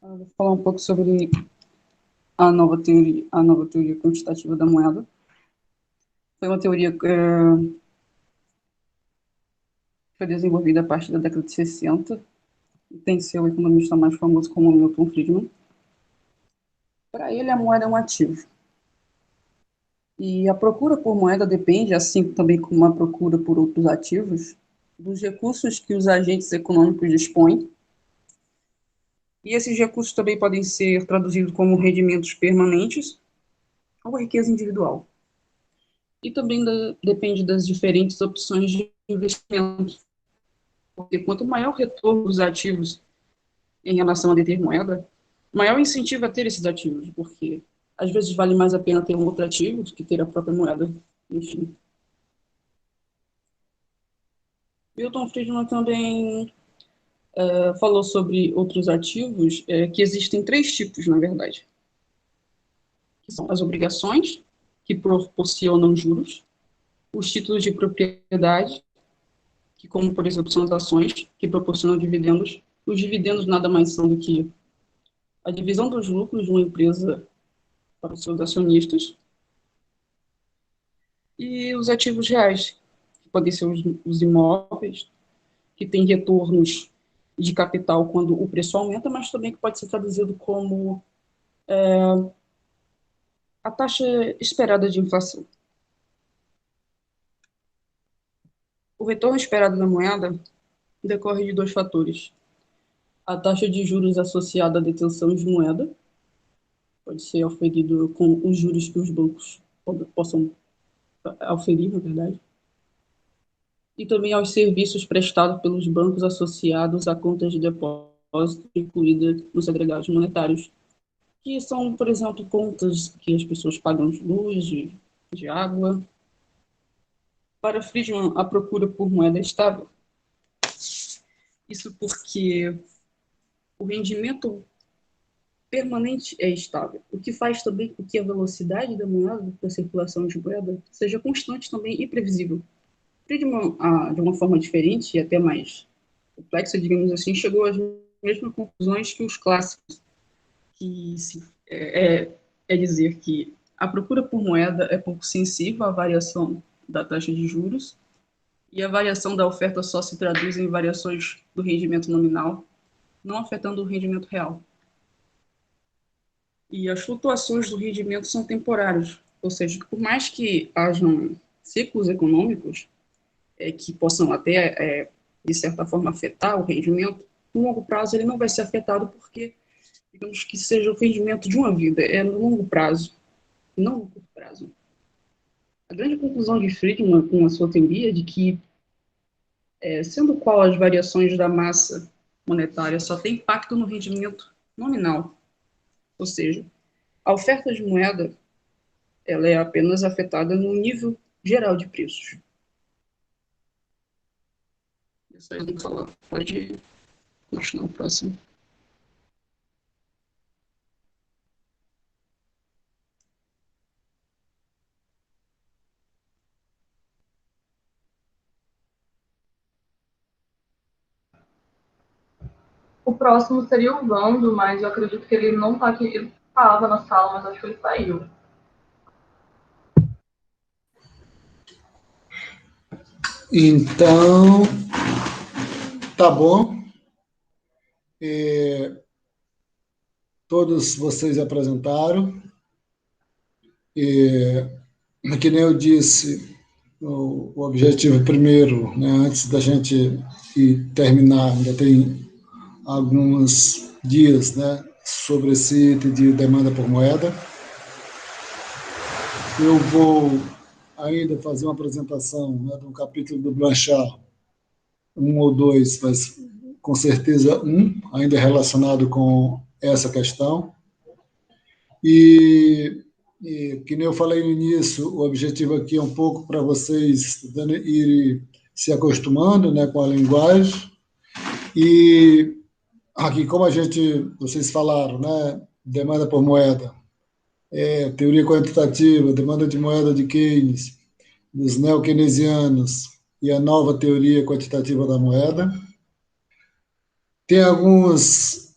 Eu vou falar um pouco sobre a nova teoria quantitativa da moeda. Foi uma teoria que foi desenvolvida a partir da década de 60, e tem seu economista mais famoso como Milton Friedman. Para ele, a moeda é um ativo. E a procura por moeda depende, assim também como a procura por outros ativos, dos recursos que os agentes econômicos dispõem. E esses recursos também podem ser traduzidos como rendimentos permanentes ou riqueza individual. E também depende das diferentes opções de investimento. Porque quanto maior o retorno dos ativos em relação a deter moeda, maior o incentivo a ter esses ativos, porque às vezes vale mais a pena ter um outro ativo do que ter a própria moeda. Enfim. Milton Friedman também falou sobre outros ativos, que existem 3 tipos, na verdade. Que são as obrigações, que proporcionam juros, os títulos de propriedade, que como, por exemplo, são as ações, que proporcionam dividendos. Os dividendos nada mais são do que a divisão dos lucros de uma empresa para os seus acionistas. E os ativos reais, que podem ser os imóveis, que têm retornos de capital quando o preço aumenta, mas também que pode ser traduzido como a taxa esperada de inflação. O retorno esperado da moeda decorre de 2 fatores. A taxa de juros associada à detenção de moeda pode ser auferido com os juros que os bancos possam auferir, na verdade. E também aos serviços prestados pelos bancos associados a contas de depósito incluídas nos agregados monetários, que são, por exemplo, contas que as pessoas pagam de luz, de água. Para Friedman, a procura por moeda é estável. Isso porque o rendimento permanente é estável, o que faz também com que a velocidade da moeda, da circulação de moeda, seja constante também e previsível. Friedman, de uma forma diferente e até mais complexa, digamos assim, chegou às mesmas conclusões que os clássicos, que é dizer que a procura por moeda é pouco sensível à variação da taxa de juros e a variação da oferta só se traduz em variações do rendimento nominal, não afetando o rendimento real. E as flutuações do rendimento são temporárias, ou seja, por mais que hajam ciclos econômicos que possam até, de certa forma, afetar o rendimento, no longo prazo ele não vai ser afetado porque, digamos que seja o rendimento de uma vida, é no longo prazo, não no curto prazo. A grande conclusão de Friedman com a sua teoria é de que, sendo qual as variações da massa monetária só tem impacto no rendimento nominal, ou seja, a oferta de moeda ela é apenas afetada no nível geral de preços. Isso aí eu tenho que falar. Pode continuar o próximo. O próximo seria o Vando, mas eu acredito que ele não está aqui. Ele estava na sala, mas acho que ele saiu. Então, tá bom. Todos vocês apresentaram. Que nem eu disse, o objetivo primeiro, né, antes da gente terminar, ainda tem alguns dias, né, sobre esse item de demanda por moeda. Eu vou ainda fazer uma apresentação, né, do capítulo do Blanchard, 1 ou 2, mas com certeza 1, ainda relacionado com essa questão. E que nem eu falei no início, o objetivo aqui é um pouco para vocês irem se acostumando, né, com a linguagem. E aqui, como vocês falaram, né, demanda por moeda, teoria quantitativa, demanda de moeda de Keynes, dos neo-keynesianos e a nova teoria quantitativa da moeda. Tem alguns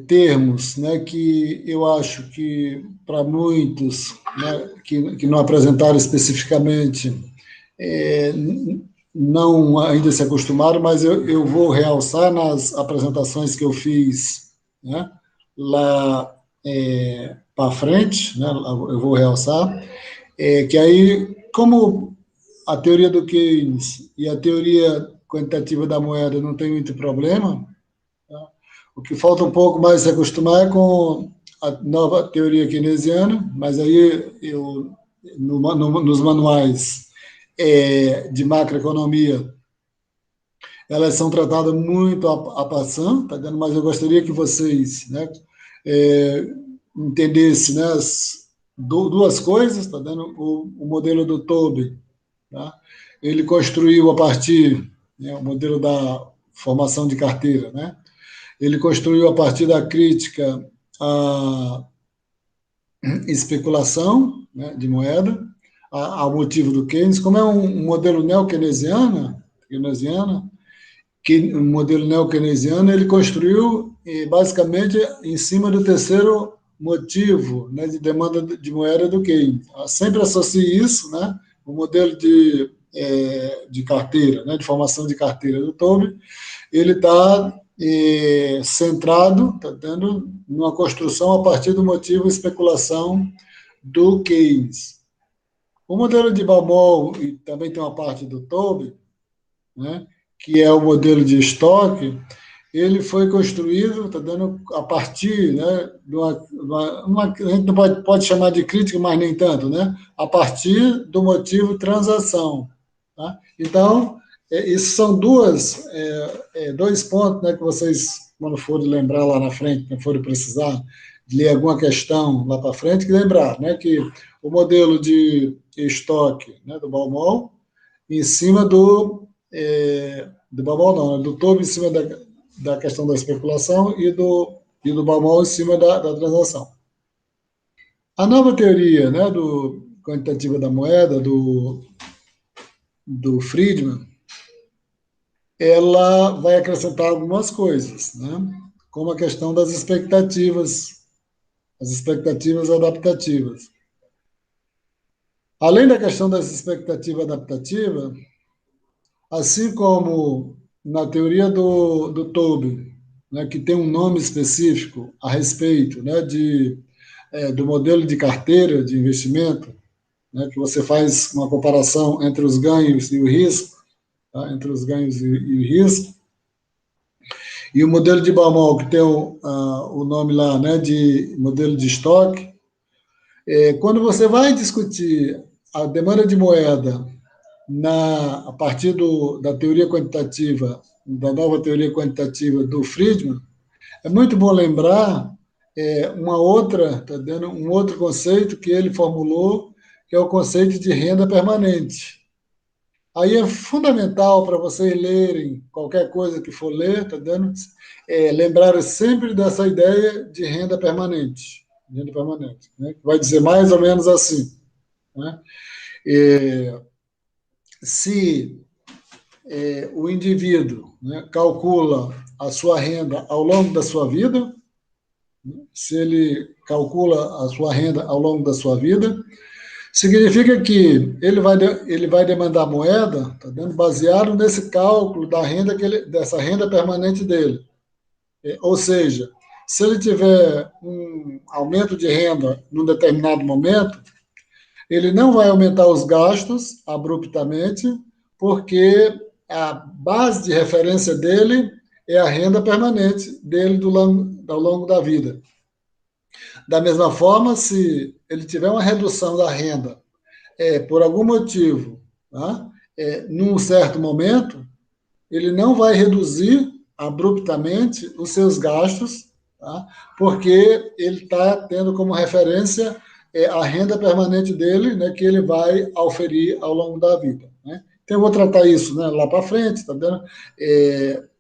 termos, né, que eu acho que para muitos, né, que não apresentaram especificamente, não ainda se acostumaram, mas eu vou realçar nas apresentações que eu fiz, né, lá para frente, né, eu vou realçar, que aí, como a teoria do Keynes e a teoria quantitativa da moeda não tem muito problema, tá? O que falta um pouco mais se acostumar é com a nova teoria keynesiana, mas aí eu, nos manuais de macroeconomia, elas são tratadas muito a passant, tá dando? Mas eu gostaria que vocês, né, entendessem, né, duas coisas, tá dando? O modelo do Toby, tá? Ele construiu a partir, né, o modelo da formação de carteira, né? Ele construiu a partir da crítica à especulação, né, de moeda, ao motivo do Keynes, como é um modelo neo-keynesiano, que o modelo neo-keynesiano ele construiu basicamente em cima do terceiro motivo, né, de demanda de moeda do Keynes. Eu sempre associo isso, né, o modelo de carteira, né, de formação de carteira do Toby, ele está centrado, está dando uma construção a partir do motivo especulação do Keynes. O modelo de Baumol, e também tem uma parte do Toby, né, que é o modelo de estoque, ele foi construído, está dando a partir, né, de a gente não pode chamar de crítica, mas nem tanto, né, a partir do motivo transação. Tá? Então, isso são dois pontos, né, que vocês, quando forem lembrar lá na frente, quando forem precisar de ler alguma questão lá para frente, que lembrar, né, que o modelo de estoque, né, do Baumol, em cima do Baumol não, do Toby em cima da questão da especulação e do Baumol em cima da transação. A nova teoria, né, quantitativa da moeda, do Friedman, ela vai acrescentar algumas coisas, né, como a questão das expectativas, as expectativas adaptativas. Além da questão das expectativas adaptativas, assim como na teoria do Toby, né, que tem um nome específico a respeito, né, do modelo de carteira de investimento, né, que você faz uma comparação entre os ganhos e o risco, tá, entre os ganhos e o risco, e o modelo de Baumol, que tem o nome lá, né, de modelo de estoque, quando você vai discutir a demanda de moeda a partir da teoria quantitativa, da nova teoria quantitativa do Friedman, é muito bom lembrar tá dando um outro conceito que ele formulou, que é o conceito de renda permanente. Aí é fundamental para vocês lerem qualquer coisa que for ler, tá dando, lembrar sempre dessa ideia de renda permanente, né, que vai dizer mais ou menos assim, né? Se o indivíduo, né, calcula a sua renda ao longo da sua vida, se ele calcula a sua renda ao longo da sua vida, significa que ele vai demandar moeda, tá dando, baseado nesse cálculo da renda dessa renda permanente dele. Ou seja, se ele tiver um aumento de renda num determinado momento, ele não vai aumentar os gastos abruptamente, porque a base de referência dele é a renda permanente dele ao longo da vida. Da mesma forma, se ele tiver uma redução da renda por algum motivo, tá, num certo momento, ele não vai reduzir abruptamente os seus gastos, tá, porque ele está tendo como referência a renda permanente dele, né, que ele vai auferir ao longo da vida, né? Então, eu vou tratar isso, né, lá para frente, tá vendo?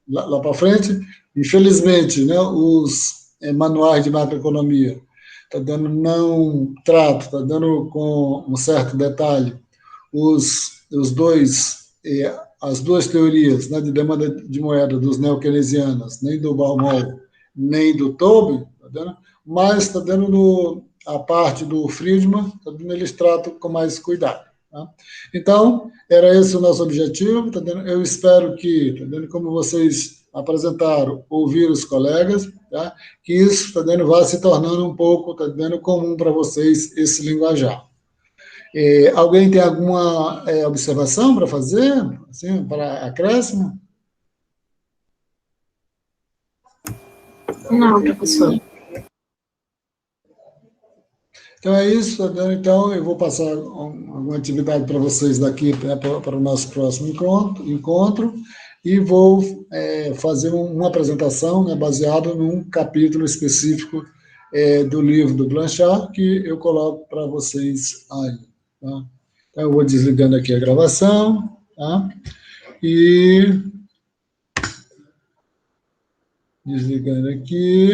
Lá para frente, infelizmente, né, os manuais de macroeconomia tá dando não trato, tá dando com um certo detalhe as duas teorias, né, de demanda de moeda dos neo-keynesianos, nem do Baumol nem do Tobin, tá vendo? Mas está dando a parte do Friedman, tá vendo? Eles tratam com mais cuidado. Tá? Então, era esse o nosso objetivo. Tá vendo? Eu espero que, tá vendo, como vocês apresentaram, ouviram os colegas, tá? Que isso, tá vendo, vá se tornando um pouco, tá vendo, comum para vocês esse linguajar. Alguém tem alguma observação para fazer, assim, para acréscimo? Não, professor. Então é isso, tá vendo? Então eu vou passar alguma atividade para vocês daqui, né, para o nosso próximo encontro e vou fazer uma apresentação, né, baseada num capítulo específico do livro do Blanchard, que eu coloco para vocês aí. Tá? Então eu vou desligando aqui a gravação, tá? E desligando aqui.